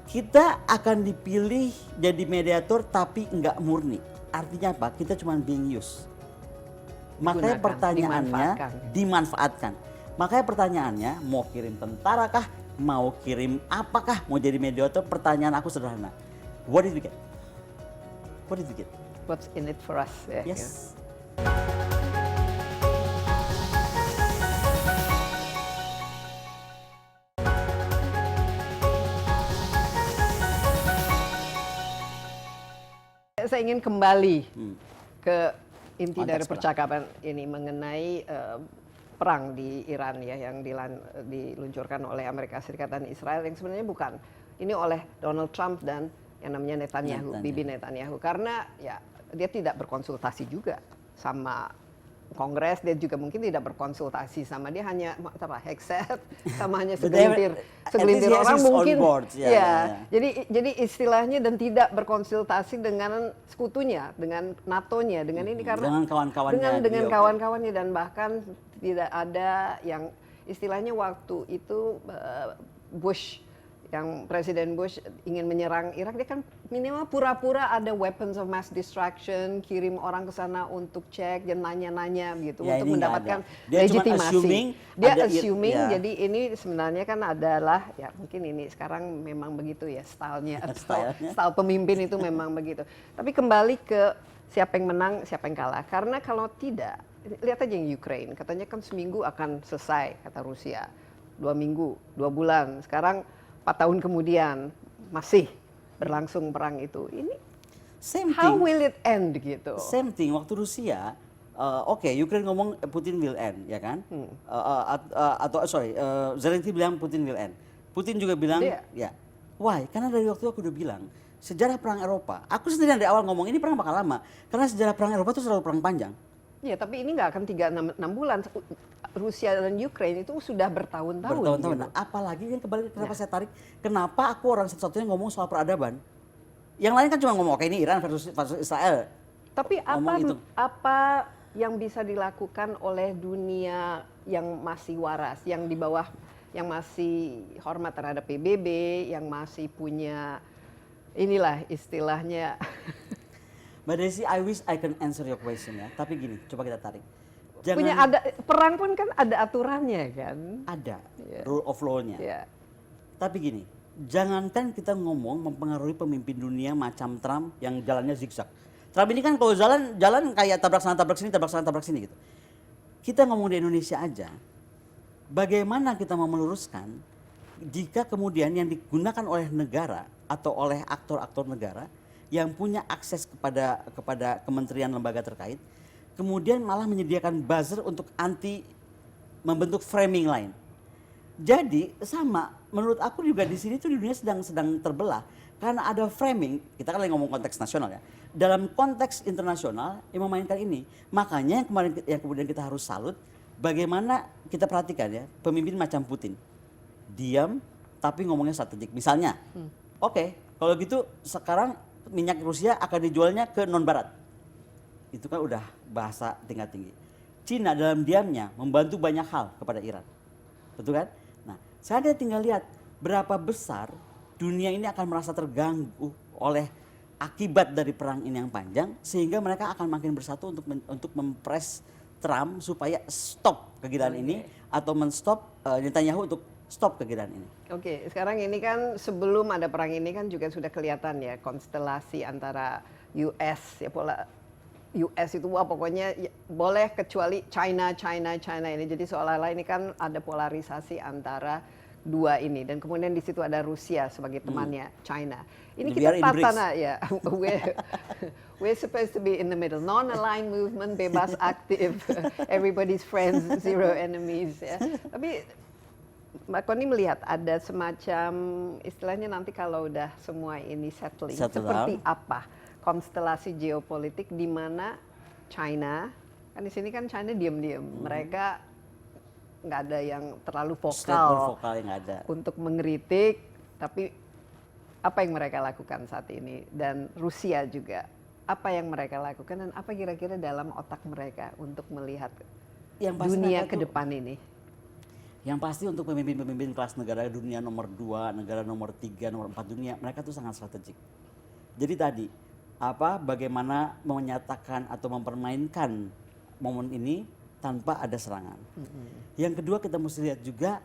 Kita akan dipilih jadi mediator tapi nggak murni. Artinya apa? Kita cuma being used. Makanya pertanyaannya dimanfaatkan. Makanya pertanyaannya mau kirim tentara kah? Mau kirim apakah? Mau jadi mediator? Pertanyaan aku sederhana. What did we get? What did we get? What's in it for us? Yes. Saya ingin kembali ke inti dari Konteks percakapan ini mengenai perang di Iran ya yang diluncurkan oleh Amerika Serikat dan Israel yang sebenarnya bukan. Ini oleh Donald Trump dan yang namanya Bibi Netanyahu. Karena ya dia tidak berkonsultasi juga sama Kongres, dia juga mungkin tidak berkonsultasi sama, dia hanya headset sama hanya segelintir orang mungkin jadi istilahnya, dan tidak berkonsultasi dengan sekutunya, dengan NATO-nya, dengan ini, karena dengan kawan-kawannya, dan bahkan tidak ada yang istilahnya waktu itu Presiden Bush ingin menyerang Irak, dia kan minimal pura-pura ada weapons of mass destruction, kirim orang ke sana untuk cek dan nanya-nanya gitu untuk mendapatkan legitimasi. Dia assuming, jadi ini sebenarnya kan adalah ya mungkin ini sekarang memang begitu ya stylenya, style pemimpin itu memang begitu. Tapi kembali ke siapa yang menang, siapa yang kalah. Karena kalau tidak, lihat aja yang Ukraine, katanya kan seminggu akan selesai kata Rusia, 2 minggu, 2 bulan. Sekarang 4 tahun kemudian masih berlangsung perang itu. Ini how will it end gitu? Same thing waktu Rusia Oke, Ukraine ngomong Putin will end, ya kan? Zelensky bilang Putin will end. Putin juga bilang, ya, why? Karena dari waktu aku udah bilang, sejarah perang Eropa, aku sendiri dari awal ngomong ini perang bakal lama, karena sejarah perang Eropa itu selalu perang panjang. Ya, tapi ini nggak akan 3-6 bulan. Rusia dan Ukraine itu sudah bertahun-tahun. Bertahun-tahun. Gitu. Nah, apalagi yang kembali kenapa saya tarik, kenapa aku orang satu-satunya ngomong soal peradaban? Yang lain kan cuma ngomong, oke ini Iran versus Israel. Tapi Ngomong apa yang bisa dilakukan oleh dunia yang masih waras, yang di bawah, yang masih hormat terhadap PBB, yang masih punya inilah istilahnya. Mbak Desi, I wish I can answer your question ya. Tapi gini, coba kita tarik. Punya ada perang pun kan ada aturannya kan. Ada rule of law-nya. Yeah. Tapi gini, jangankan kita ngomong mempengaruhi pemimpin dunia macam Trump yang jalannya zigzag. Trump ini kan kalau jalan kayak tabrak sana tabrak sini gitu. Kita ngomong di Indonesia aja, bagaimana kita mau meluruskan jika kemudian yang digunakan oleh negara atau oleh aktor-aktor negara yang punya akses kepada kementerian lembaga terkait, kemudian malah menyediakan buzzer untuk membentuk framing lain. Jadi sama, menurut aku juga di sini tuh di dunia sedang terbelah karena ada framing. Kita kan lagi ngomong konteks nasional ya. Dalam konteks internasional yang memainkan ini, makanya yang kemudian kita harus salut bagaimana kita perhatikan ya pemimpin macam Putin, diam tapi ngomongnya strategik. Misalnya, oke, kalau gitu sekarang minyak Rusia akan dijualnya ke non Barat. Itu kan udah bahasa tingkat tinggi. Cina dalam diamnya membantu banyak hal kepada Iran. Betul kan? Nah, saya tinggal lihat berapa besar dunia ini akan merasa terganggu oleh akibat dari perang ini yang panjang, sehingga mereka akan makin bersatu untuk mempres Trump supaya stop kegilaan ini atau menstop Netanyahu untuk stop kegilaan ini. Oke, sekarang ini kan sebelum ada perang ini kan juga sudah kelihatan ya konstelasi antara US ya US itu pokoknya boleh kecuali China ini. Jadi seolah-olah ini kan ada polarisasi antara dua ini dan kemudian di situ ada Rusia sebagai temannya China. Ini kita tata ya. We're supposed to be in the middle, non-aligned movement, bebas aktif, everybody's friends, zero enemies ya. Tapi Mbak Koni melihat ada semacam istilahnya nanti kalau udah semua ini settling seperti apa konstelasi geopolitik di mana China kan di sini kan China diam-diam, mereka nggak ada yang terlalu vokal yang ada untuk mengkritik, tapi apa yang mereka lakukan saat ini dan Rusia juga apa yang mereka lakukan dan apa kira-kira dalam otak mereka untuk melihat dunia ke depan ini? Yang pasti untuk pemimpin-pemimpin kelas negara dunia nomor 2, negara nomor 3, nomor 4 dunia, mereka tuh sangat strategik. Jadi tadi bagaimana menyatakan atau mempermainkan momen ini tanpa ada serangan. Yang kedua kita mesti lihat juga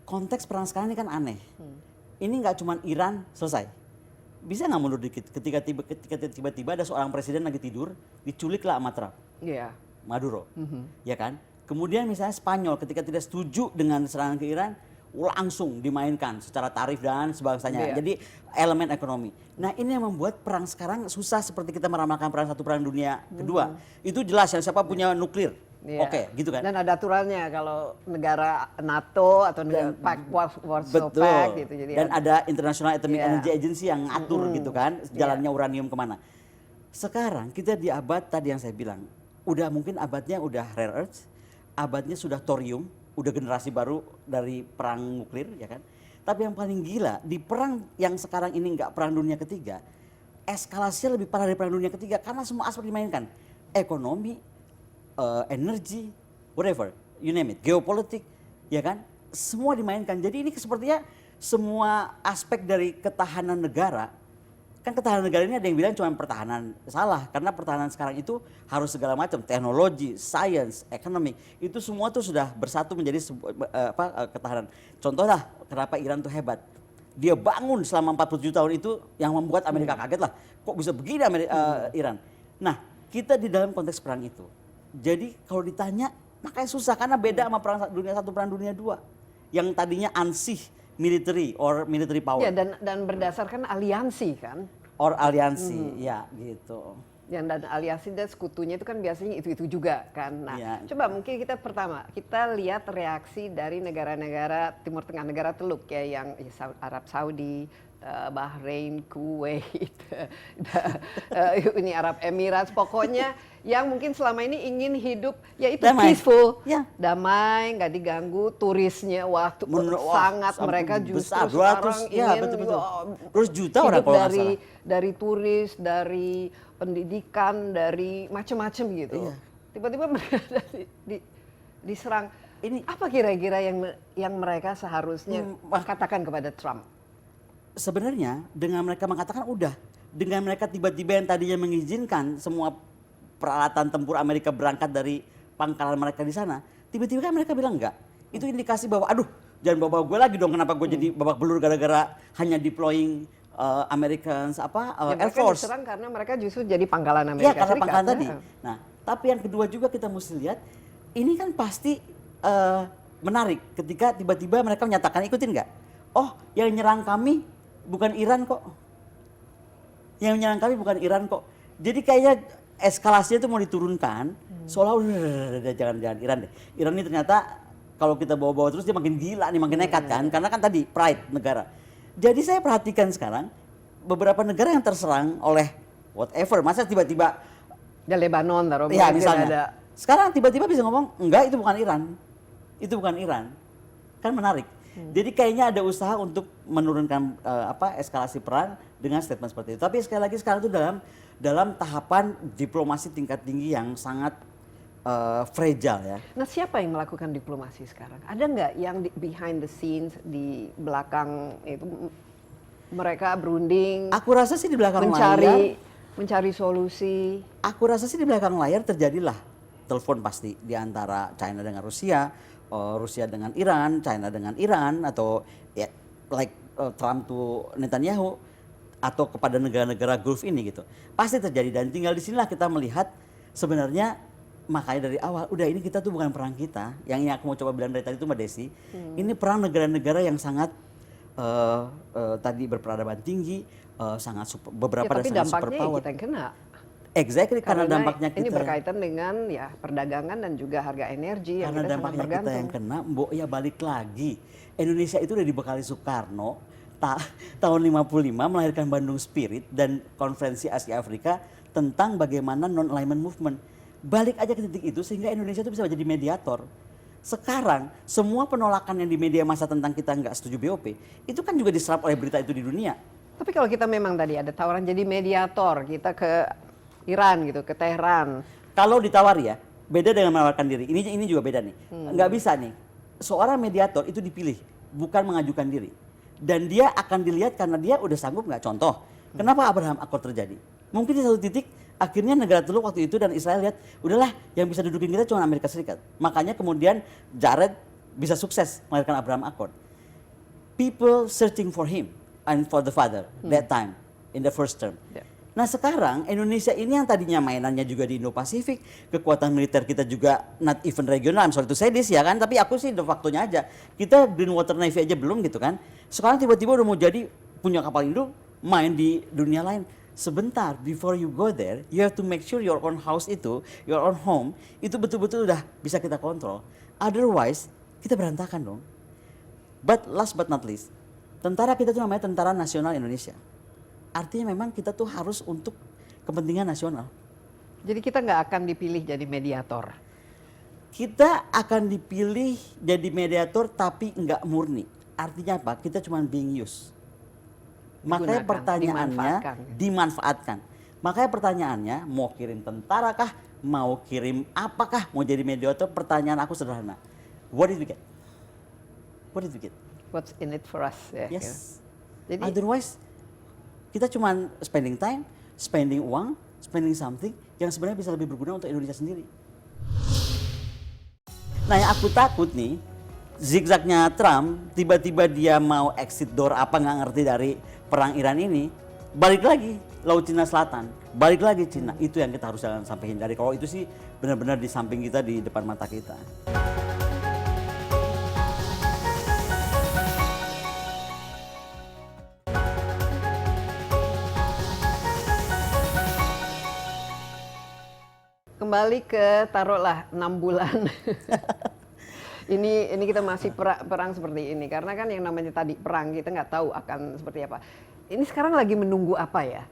konteks perang sekarang ini kan aneh. Ini nggak cuma Iran selesai. Bisa nggak mundur dikit ketika tiba-tiba ada seorang presiden lagi tidur diculiklah sama Trump, Maduro, ya kan? Kemudian misalnya Spanyol ketika tidak setuju dengan serangan ke Iran langsung dimainkan secara tarif dan sebagainya. Jadi elemen ekonomi. Nah ini yang membuat perang sekarang susah seperti kita meramalkan perang dunia kedua. Itu jelas ya siapa punya nuklir. Oke, gitu kan. Dan ada aturannya kalau negara NATO atau negara Warsaw Pact gitu. Jadi dan ada International Atomic Energy Agency yang ngatur gitu kan jalannya uranium kemana. Sekarang kita di abad tadi yang saya bilang, mungkin abadnya udah rare earth, abadnya sudah thorium, udah generasi baru dari perang nuklir ya kan. Tapi yang paling gila di perang yang sekarang ini nggak perang dunia ketiga, eskalasinya lebih parah dari perang dunia ketiga karena semua aspek dimainkan, ekonomi, energi, whatever, you name it, geopolitik, ya kan, semua dimainkan. Jadi ini sepertinya semua aspek dari ketahanan negara. Kan ketahanan negara ini ada yang bilang cuma pertahanan, salah karena pertahanan sekarang itu harus segala macam, teknologi, science, ekonomi, itu semua tuh sudah bersatu menjadi ketahanan. Contohnya kenapa Iran tuh hebat, dia bangun selama 47 tahun itu yang membuat Amerika kaget lah, kok bisa begini Iran. Nah kita di dalam konteks perang itu, jadi kalau ditanya makanya susah karena beda sama perang dunia 1, perang dunia 2 yang tadinya ansih military power. Ya dan berdasarkan aliansi kan? Aliansi, ya gitu. Yang dan aliasi dan sekutunya itu kan biasanya itu juga kan. Nah, Iya. coba mungkin kita pertama kita lihat reaksi dari negara-negara Timur Tengah, negara Teluk ya, yang Arab Saudi, Bahrain, Kuwait, Uni Arab Emirates, pokoknya yang mungkin selama ini ingin hidup yaitu Damai. peaceful, Ya. damai, nggak diganggu, turisnya waktu sangat sampai mereka justru besar, 200, sekarang ya, ingin betul-betul. wah, 200 juta orang hidup kalau nggak dari turis, dari pendidikan, dari macam-macam gitu. Iya. Tiba-tiba mereka diserang. Ini Apa kira-kira yang mereka seharusnya katakan kepada Trump? sebenarnya dengan mereka mengatakan udah, dengan mereka tiba-tiba yang tadinya mengizinkan semua peralatan tempur Amerika berangkat dari pangkalan mereka di sana, tiba-tiba kan mereka bilang enggak. Itu indikasi bahwa aduh, jangan bawa gue lagi dong, kenapa gue jadi babak belur gara-gara hanya deploying Americans Air Mereka Force. diserang karena mereka justru jadi pangkalan Iya, Amerika karena Serikat. pangkalan tadi. Ya. Nah, tapi yang kedua juga kita mesti lihat, ini kan pasti menarik ketika tiba-tiba mereka menyatakan, ikutin nggak? Oh, yang nyerang kami bukan Iran kok. Yang menyerang kami bukan Iran kok. Jadi kayaknya eskalasinya itu mau diturunkan, seolah udah jangan Iran deh. Iran ini ternyata kalau kita bawa-bawa terus dia makin gila nih, makin nekat kan, karena kan tadi pride negara. Jadi saya perhatikan sekarang beberapa negara yang terserang oleh whatever, masa tiba-tiba Ya Lebanon taruh ya mungkin misalnya ada. sekarang tiba-tiba bisa ngomong enggak itu bukan Iran, itu bukan Iran, kan menarik. Jadi kayaknya ada usaha untuk menurunkan eskalasi perang dengan statement seperti itu. Tapi sekali lagi sekarang itu dalam tahapan diplomasi tingkat tinggi yang sangat fragile ya. Nah, siapa yang melakukan diplomasi sekarang? Ada nggak yang behind the scenes, di belakang itu mereka berunding, Aku rasa sih di belakang layar, mencari solusi? aku rasa sih di belakang layar terjadilah telepon pasti di antara China dengan Rusia, Rusia dengan Iran, China dengan Iran, atau ya Trump to Netanyahu, atau kepada negara-negara Gulf ini gitu. Pasti terjadi, dan tinggal di sinilah kita melihat sebenarnya, makanya dari awal udah ini kita tuh bukan perang kita. Yang aku mau coba bilang dari tadi itu Mbak Desi, ini perang negara-negara yang sangat tadi berperadaban tinggi, beberapa Tapi sangat dampaknya ya superpower. kita yang kena. Exactly, karena dampaknya ini kita. berkaitan dengan ya perdagangan dan juga harga energi yang Karena kita sangat dampaknya kita bergantung. yang kena, Mbok, ya balik lagi. Indonesia itu udah dibekali Soekarno tahun 55 melahirkan Bandung Spirit dan Konferensi Asia Afrika tentang bagaimana non-alignment movement. Balik aja ke titik itu sehingga Indonesia itu bisa jadi mediator. Sekarang semua penolakan yang di media massa tentang kita nggak setuju BOP itu kan juga diserap oleh berita itu di dunia. Tapi kalau kita memang tadi ada tawaran jadi mediator, kita ke Iran gitu, ke Teheran. Kalau ditawari ya, beda dengan menawarkan diri. Ini juga beda nih. Nggak bisa nih. Seorang mediator itu dipilih, bukan mengajukan diri. Dan dia akan dilihat karena dia udah sanggup nggak. Contoh, kenapa Abraham Accord terjadi? Mungkin di satu titik akhirnya negara Teluk waktu itu dan Israel lihat, udahlah yang bisa dudukin kita cuma Amerika Serikat. Makanya kemudian Jared bisa sukses melahirkan Abraham Accord. People searching for him and for the father that time in the first term. Yeah. Nah sekarang Indonesia ini yang tadinya mainannya juga di Indo-Pasifik, kekuatan militer kita juga not even regional, I'm sorry to say this ya kan, tapi aku sih de factonya aja. Kita Green Water Navy aja belum gitu kan. Sekarang tiba-tiba udah mau jadi punya kapal induk, main di dunia lain. Sebentar, before you go there, you have to make sure your own house itu, your own home, itu betul-betul udah bisa kita kontrol. Otherwise, kita berantakan dong. But last but not least, tentara kita itu namanya Tentara Nasional Indonesia. Artinya memang kita tuh harus untuk kepentingan nasional. Jadi kita nggak akan dipilih jadi mediator. Kita akan dipilih jadi mediator tapi nggak murni. Artinya apa? Kita cuma being used. Makanya Digunakan, pertanyaannya dimanfaatkan. Makanya pertanyaannya mau kirim tentara kah? Mau kirim apakah? Mau jadi mediator? Pertanyaan aku sederhana. What did we get? What did we get? What's in it for us? Ya, Yes. Jadi Otherwise kita cuma spending time, spending uang, spending something yang sebenarnya bisa lebih berguna untuk Indonesia sendiri. Nah yang aku takut nih, zigzagnya Trump, tiba-tiba dia mau exit door apa nggak ngerti dari perang Iran ini, balik lagi Laut Cina Selatan, balik lagi Cina, itu yang kita harus jangan sampai hindari. Kalau itu sih benar-benar di samping kita, di depan mata kita. kembali ke taruhlah 6 bulan. Ini kita masih perang seperti ini karena kan yang namanya tadi perang kita nggak tahu akan seperti apa. Ini sekarang lagi menunggu apa ya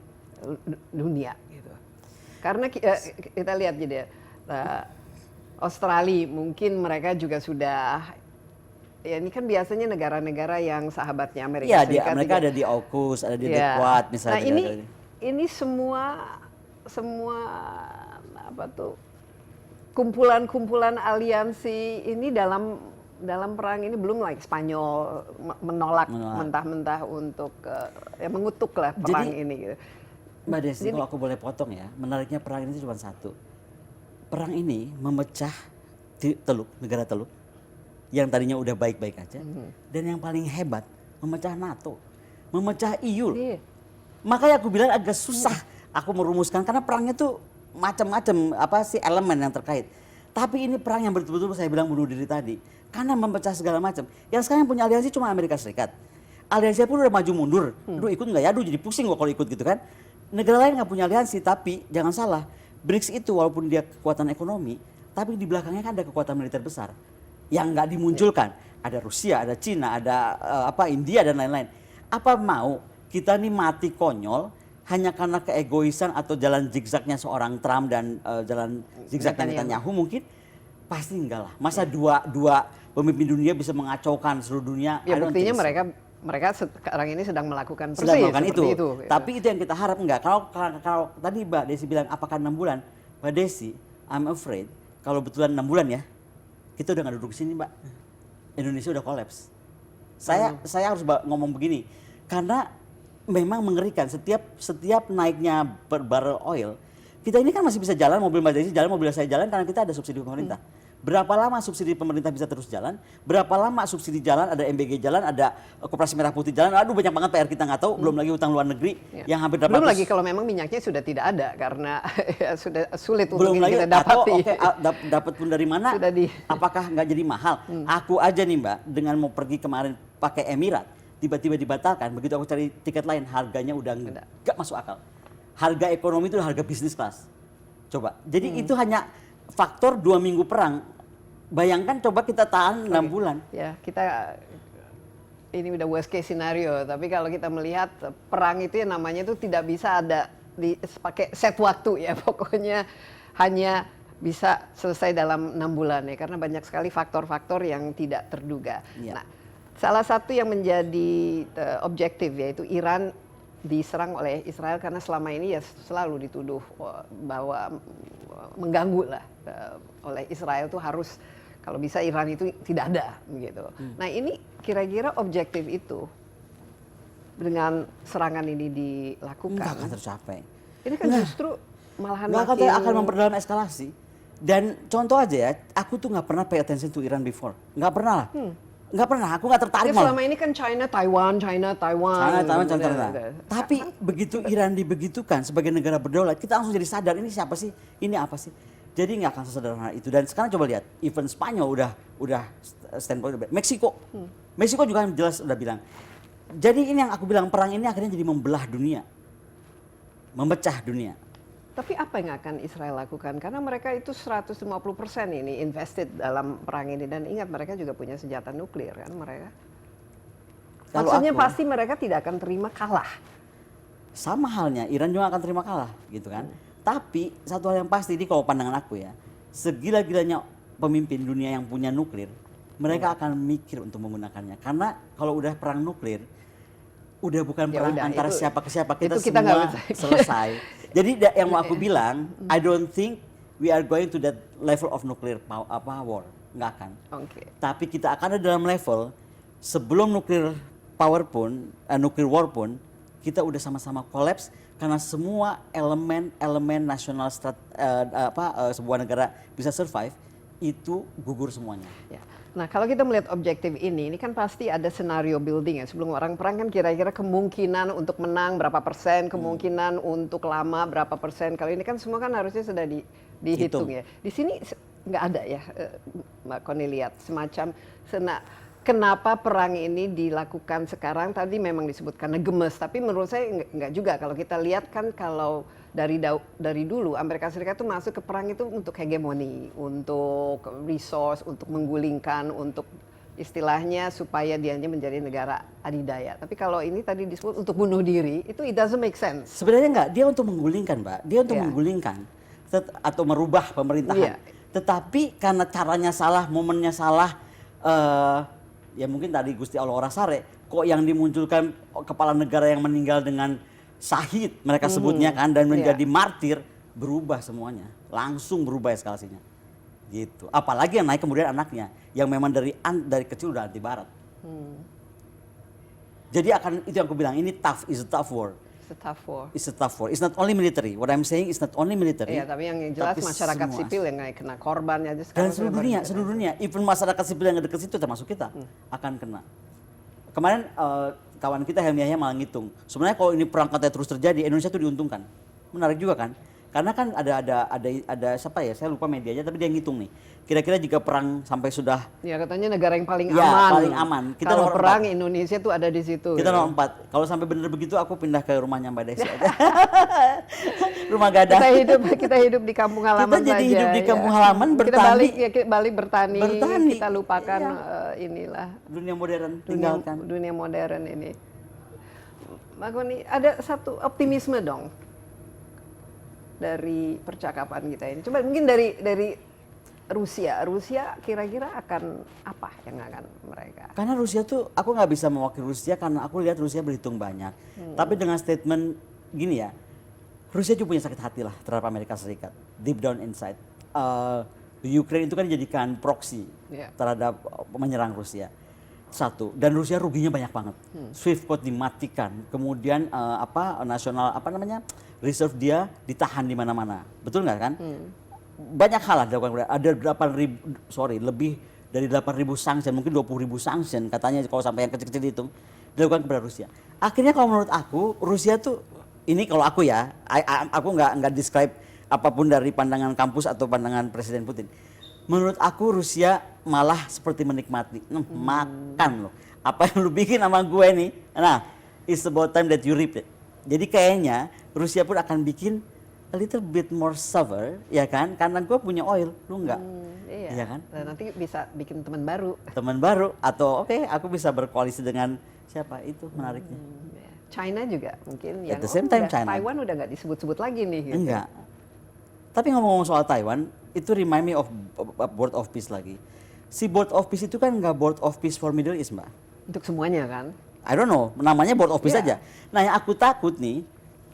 dunia gitu. Karena kita lihat jadi Australia mungkin mereka juga sudah ya ini kan biasanya negara-negara yang sahabatnya Amerika Serikat. Iya, mereka ada di AUKUS, ada di Quad misalnya. Nah, ini semua apa tuh kumpulan-kumpulan aliansi ini dalam perang ini belum lagi Spanyol menolak mentah-mentah untuk mengutuk lah perang ini gitu. Mbak Desi, kalau aku boleh potong ya, menariknya perang ini cuma satu. Perang ini memecah Teluk, negara Teluk yang tadinya udah baik-baik aja, dan yang paling hebat memecah NATO, memecah EU. Makanya aku bilang agak susah aku merumuskan karena perangnya tuh macam-macam elemen yang terkait. Tapi ini perang yang betul-betul saya bilang bunuh diri tadi karena memecah segala macam. Yang sekarang punya aliansi cuma Amerika Serikat. Aliansi pun udah maju mundur. Aduh ikut nggak ya? Aduh jadi pusing kok kalau ikut gitu kan. Negara lain nggak punya aliansi, tapi jangan salah, BRICS itu walaupun dia kekuatan ekonomi, tapi di belakangnya kan ada kekuatan militer besar yang nggak dimunculkan. Ada Rusia, ada Cina, ada India dan lain-lain. Apa mau kita nih mati konyol hanya karena keegoisan atau jalan zigzagnya seorang Trump dan jalan zigzagnya Netanyahu mungkin? Pasti enggak lah. Masa dua pemimpin dunia bisa mengacaukan seluruh dunia? Ya buktinya mereka sekarang ini sedang melakukan itu. Tapi itu yang kita harap enggak. Kalau tadi Mbak Desi bilang apakah 6 bulan? Mbak Desi, I'm afraid kalau betulan 6 bulan ya, kita udah nggak duduk di sini Mbak. Indonesia udah kolaps. Saya harus ngomong begini, karena memang mengerikan setiap naiknya barrel oil, kita ini kan masih bisa jalan, mobil Mbak Desi jalan, mobil saya jalan karena kita ada subsidi pemerintah. Berapa lama subsidi pemerintah bisa terus jalan? Berapa lama subsidi jalan, ada MBG jalan, ada Koperasi Merah Putih jalan, aduh banyak banget PR kita nggak tahu, belum lagi utang luar negeri yang hampir 800. Belum lagi kalau memang minyaknya sudah tidak ada karena sudah sulit untuk lagi, kita dapati. Dapat pun dari mana? Apakah nggak jadi mahal? Aku aja nih Mbak, dengan mau pergi kemarin pakai Emirat, tiba-tiba dibatalkan, begitu aku cari tiket lain harganya udah nggak masuk akal. Harga ekonomi itu harga bisnis kelas. Coba, jadi itu hanya faktor 2 minggu perang. Bayangkan coba kita tahan 6 bulan. Ya, kita ini udah worst case scenario, tapi kalau kita melihat perang itu yang namanya itu tidak bisa ada pakai set waktu ya, pokoknya hanya bisa selesai dalam 6 bulan ya, karena banyak sekali faktor-faktor yang tidak terduga. Nah, salah satu yang menjadi objektif yaitu Iran diserang oleh Israel karena selama ini ya selalu dituduh bahwa mengganggu lah oleh Israel itu harus kalau bisa Iran itu tidak ada gitu. Nah ini kira-kira objektif itu dengan serangan ini dilakukan nggak akan tercapai. Ini kan justru malahan akan memperdalam eskalasi. Dan contoh aja ya, aku tuh nggak pernah pay attention to Iran before, nggak pernah lah. Nggak pernah, aku nggak tertarik malah. Selama ini kan China, Taiwan. Tapi begitu Iran dibegitukan sebagai negara berdaulat, kita langsung jadi sadar ini siapa sih, ini apa sih. Jadi nggak akan sesederhana itu. Dan sekarang coba lihat, even Spanyol udah standpoint. Meksiko juga jelas udah bilang. Jadi ini yang aku bilang, perang ini akhirnya jadi membelah dunia, memecah dunia. Tapi apa yang akan Israel lakukan? Karena mereka itu 150% ini invested dalam perang ini. Dan ingat mereka juga punya senjata nuklir kan mereka. Maksudnya pasti mereka tidak akan terima kalah. Sama halnya Iran juga akan terima kalah gitu kan. Tapi satu hal yang pasti ini kalau pandangan aku ya, segila-gilanya pemimpin dunia yang punya nuklir, mereka akan mikir untuk menggunakannya. Karena kalau udah perang nuklir, udah bukan perang antara siapa ke siapa, kita semua selesai. Jadi yang mau aku bilang, I don't think we are going to that level of nuclear war, nggak akan. Tapi kita akan ada dalam level sebelum nuclear power pun, nuclear war pun, kita udah sama-sama collapse karena semua elemen nasional sebuah negara bisa survive itu gugur semuanya. Ya. Nah kalau kita melihat objektif ini kan pasti ada scenario building ya. Sebelum orang perang kan kira-kira kemungkinan untuk menang berapa persen, kemungkinan untuk lama berapa persen. Kalau ini kan semua kan harusnya sudah dihitung ya. Di sini nggak ada ya, Mbak Koni lihat semacam kenapa perang ini dilakukan sekarang. Tadi memang disebutkan gemes, tapi menurut saya nggak juga. Kalau kita lihat kan kalau dari dulu Amerika Serikat itu masuk ke perang itu untuk hegemoni, untuk resource, untuk menggulingkan, untuk istilahnya supaya dianya menjadi negara adidaya. Tapi kalau ini tadi disebut untuk bunuh diri, itu it doesn't make sense. Sebenarnya enggak, dia untuk menggulingkan, Mbak. Dia untuk Iya. menggulingkan atau merubah pemerintahan. Iya. Tetapi karena caranya salah, momennya salah, ya mungkin tadi Gusti Allah Orasare, kok yang dimunculkan kepala negara yang meninggal dengan syahid mereka sebutnya kan, dan menjadi martir, berubah semuanya, langsung berubah eskalasinya, gitu. Apalagi yang naik kemudian anaknya, yang memang dari kecil udah anti Barat. Jadi itu yang aku bilang, ini tough, is a tough war. It's a tough war. It's a tough war. It's not only military. What I'm saying is not only military. Iya, tapi yang jelas tapi masyarakat semua. sipil yang kena korbannya aja Dan sekarang. seluruh dunia, even masyarakat sipil yang ada ke situ termasuk kita akan kena. Kemarin kawan kita Helmi Yahya malah ngitung. Sebenarnya kalau ini perang katanya terus terjadi, Indonesia itu diuntungkan. Menarik juga kan? Karena kan ada siapa ya? Saya lupa medianya, tapi dia ngitung nih. Kira-kira jika perang sampai sudah Ya katanya negara yang paling Ya, aman. paling aman. Kita Kalau nomor perang 4. Indonesia tuh ada di situ. kita ya. nomor 4. Kalau sampai benar begitu aku pindah ke rumahnya Mbak Desi aja. Rumah Gadang. Kita hidup di kampung halaman Kita jadi saja, hidup di ya. kampung halaman, Kita bertani. balik bertani. Bertani. Kita lupakan Iya. inilah Dunia modern tinggalkan. dunia modern ini. Mbak Goni, ada satu optimisme dong dari percakapan kita ini. Coba mungkin dari Rusia kira-kira akan apa yang akan mereka? Karena Rusia tuh, aku nggak bisa mewakili Rusia karena aku lihat Rusia berhitung banyak. Tapi dengan statement gini ya, Rusia juga punya sakit hati lah terhadap Amerika Serikat, deep down inside. Ukraine itu kan dijadikan proxy Iya. terhadap menyerang Rusia. Satu, dan Rusia ruginya banyak banget. Swift code dimatikan, kemudian nasional reserve dia ditahan di mana-mana. Betul nggak kan? Banyak hal lah dilakukan. Ada lebih dari 8.000 sanction, mungkin 20.000 sanction katanya kalau sampai yang kecil-kecil itu dilakukan kepada Rusia. Akhirnya kalau menurut aku, Rusia tuh ini kalau aku ya, aku nggak describe apapun dari pandangan kampus atau pandangan Presiden Putin. Menurut aku Rusia malah seperti menikmati, makan loh. Apa yang lu bikin sama gue nih, nah it's about time that you reap it. Jadi kayaknya Rusia pun akan bikin a little bit more suffer, ya kan? Karena gue punya oil, lu enggak. Iya. Iya kan? Dan nanti bisa bikin teman baru. Teman baru atau oke, aku bisa berkoalisi dengan siapa, itu menariknya. China juga mungkin At the same time, China. Taiwan udah nggak disebut-sebut lagi nih. Gitu. Enggak. Tapi ngomong-ngomong soal Taiwan, itu remind me of Board of Peace lagi. Si Board of Peace itu kan nggak Board of Peace for Middle East, Mbak. Untuk semuanya kan. I don't know, namanya Board of Peace Yeah. aja. Nah yang aku takut nih,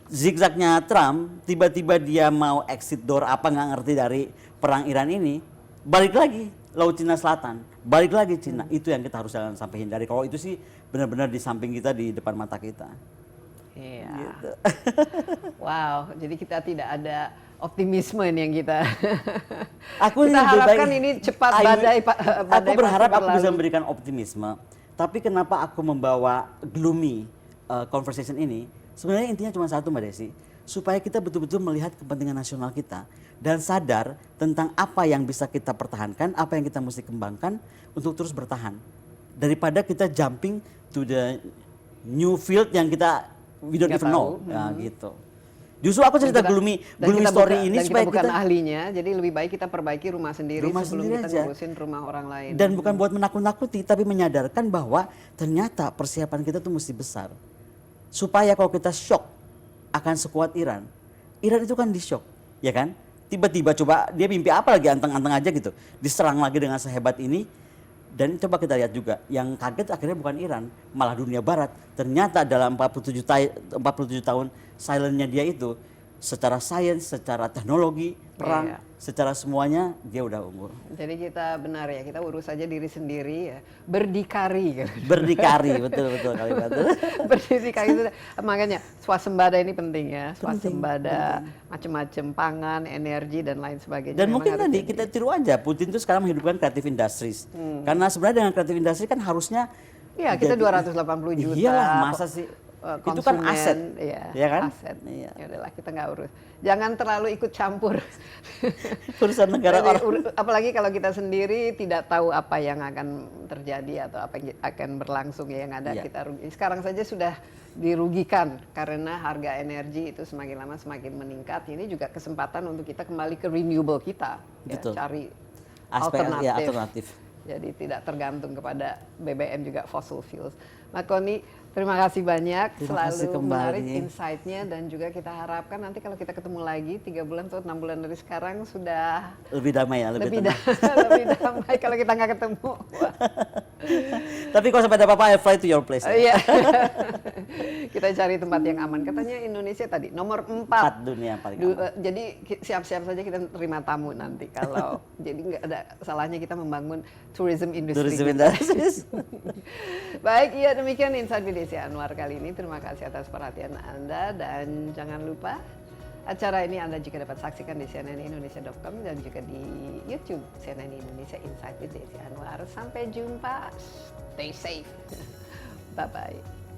zigzagnya Trump, tiba-tiba dia mau exit door apa nggak ngerti dari perang Iran ini, balik lagi Laut Cina Selatan, balik lagi Cina. Itu yang kita harus jangan sampai hindari. Kalau itu sih benar-benar di samping kita, di depan mata kita. Iya. Gitu. Wow, jadi kita tidak ada optimisme ini yang kita Aku kita lebih harapkan baik- ini cepat Aku badai berharap pasti aku bisa berlalu. memberikan optimisme. Tapi kenapa aku membawa gloomy conversation ini? Sebenarnya intinya cuma satu, Mbak Desi, supaya kita betul-betul melihat kepentingan nasional kita dan sadar tentang apa yang bisa kita pertahankan, apa yang kita mesti kembangkan untuk terus bertahan. Daripada kita jumping to the new field yang we don't Nggak even know, tahu. ya gitu. Justru aku cerita gloomy story ini dan supaya kita bukan kita ahlinya, jadi lebih baik kita perbaiki rumah sendiri sebelum sendiri kita aja. ngurusin rumah orang lain. Dan bukan buat menakut-nakuti, tapi menyadarkan bahwa ternyata persiapan kita tuh mesti besar. Supaya kalau kita shock akan sekuat Iran, Iran itu kan di shock, ya kan? Tiba-tiba coba dia mimpi apa lagi, anteng-anteng aja gitu, diserang lagi dengan sehebat ini. Dan coba kita lihat juga, yang kaget akhirnya bukan Iran, malah dunia Barat. Ternyata dalam 47 tahun silentnya dia itu, secara sains, secara teknologi, perang, Iya. secara semuanya dia udah unggul. Jadi kita benar ya, kita urus saja diri sendiri ya, berdikari. Berdikari, betul kalimat itu. Berdikari itu makanya swasembada ini penting ya, swasembada macam-macam pangan, energi dan lain sebagainya. Dan Memang mungkin harus tadi jadi. kita tiru aja, Putin itu sekarang menghidupkan creative industries. Karena sebenarnya dengan creative industry kan harusnya Iya, kita jadi- 280 juta. Iyalah, masa sih Itu kan konsumen, aset, ya kan? Aset. Iya. Ya udahlah, kita nggak urus. Jangan terlalu ikut campur. Urusan negara Jadi, orang. apalagi kalau kita sendiri tidak tahu apa yang akan terjadi atau apa yang akan berlangsung ya, yang ada Iya. kita rugi. Sekarang saja sudah dirugikan karena harga energi itu semakin lama semakin meningkat. Ini juga kesempatan untuk kita kembali ke renewable kita, ya, Betul. cari Aspek alternatif. ya, alternatif. Jadi tidak tergantung kepada BBM juga fossil fuels. Mbak Koni, terima kasih banyak, Terima kasih selalu kembali. menarik insight-nya, dan juga kita harapkan nanti kalau kita ketemu lagi 3 bulan atau 6 bulan dari sekarang sudah Lebih damai ya, lebih tenang. lebih damai. Kalau kita nggak ketemu, wah. Tapi kalau sampai ada apa-apa, I fly to your place. Iya. Kita cari tempat yang aman. Katanya Indonesia tadi nomor 4 dunia yang paling aman. Jadi siap-siap saja kita terima tamu nanti kalau jadi nggak ada salahnya kita membangun tourism industry. Tourism kita. industry. Baik, iya demikian Insight with Desi Anwar kali ini. Terima kasih atas perhatian Anda, dan jangan lupa acara ini Anda juga dapat saksikan di cnnindonesia.com dan juga di YouTube CNN Indonesia Insight with Desi Anwar. Sampai jumpa. Stay safe. Bye bye.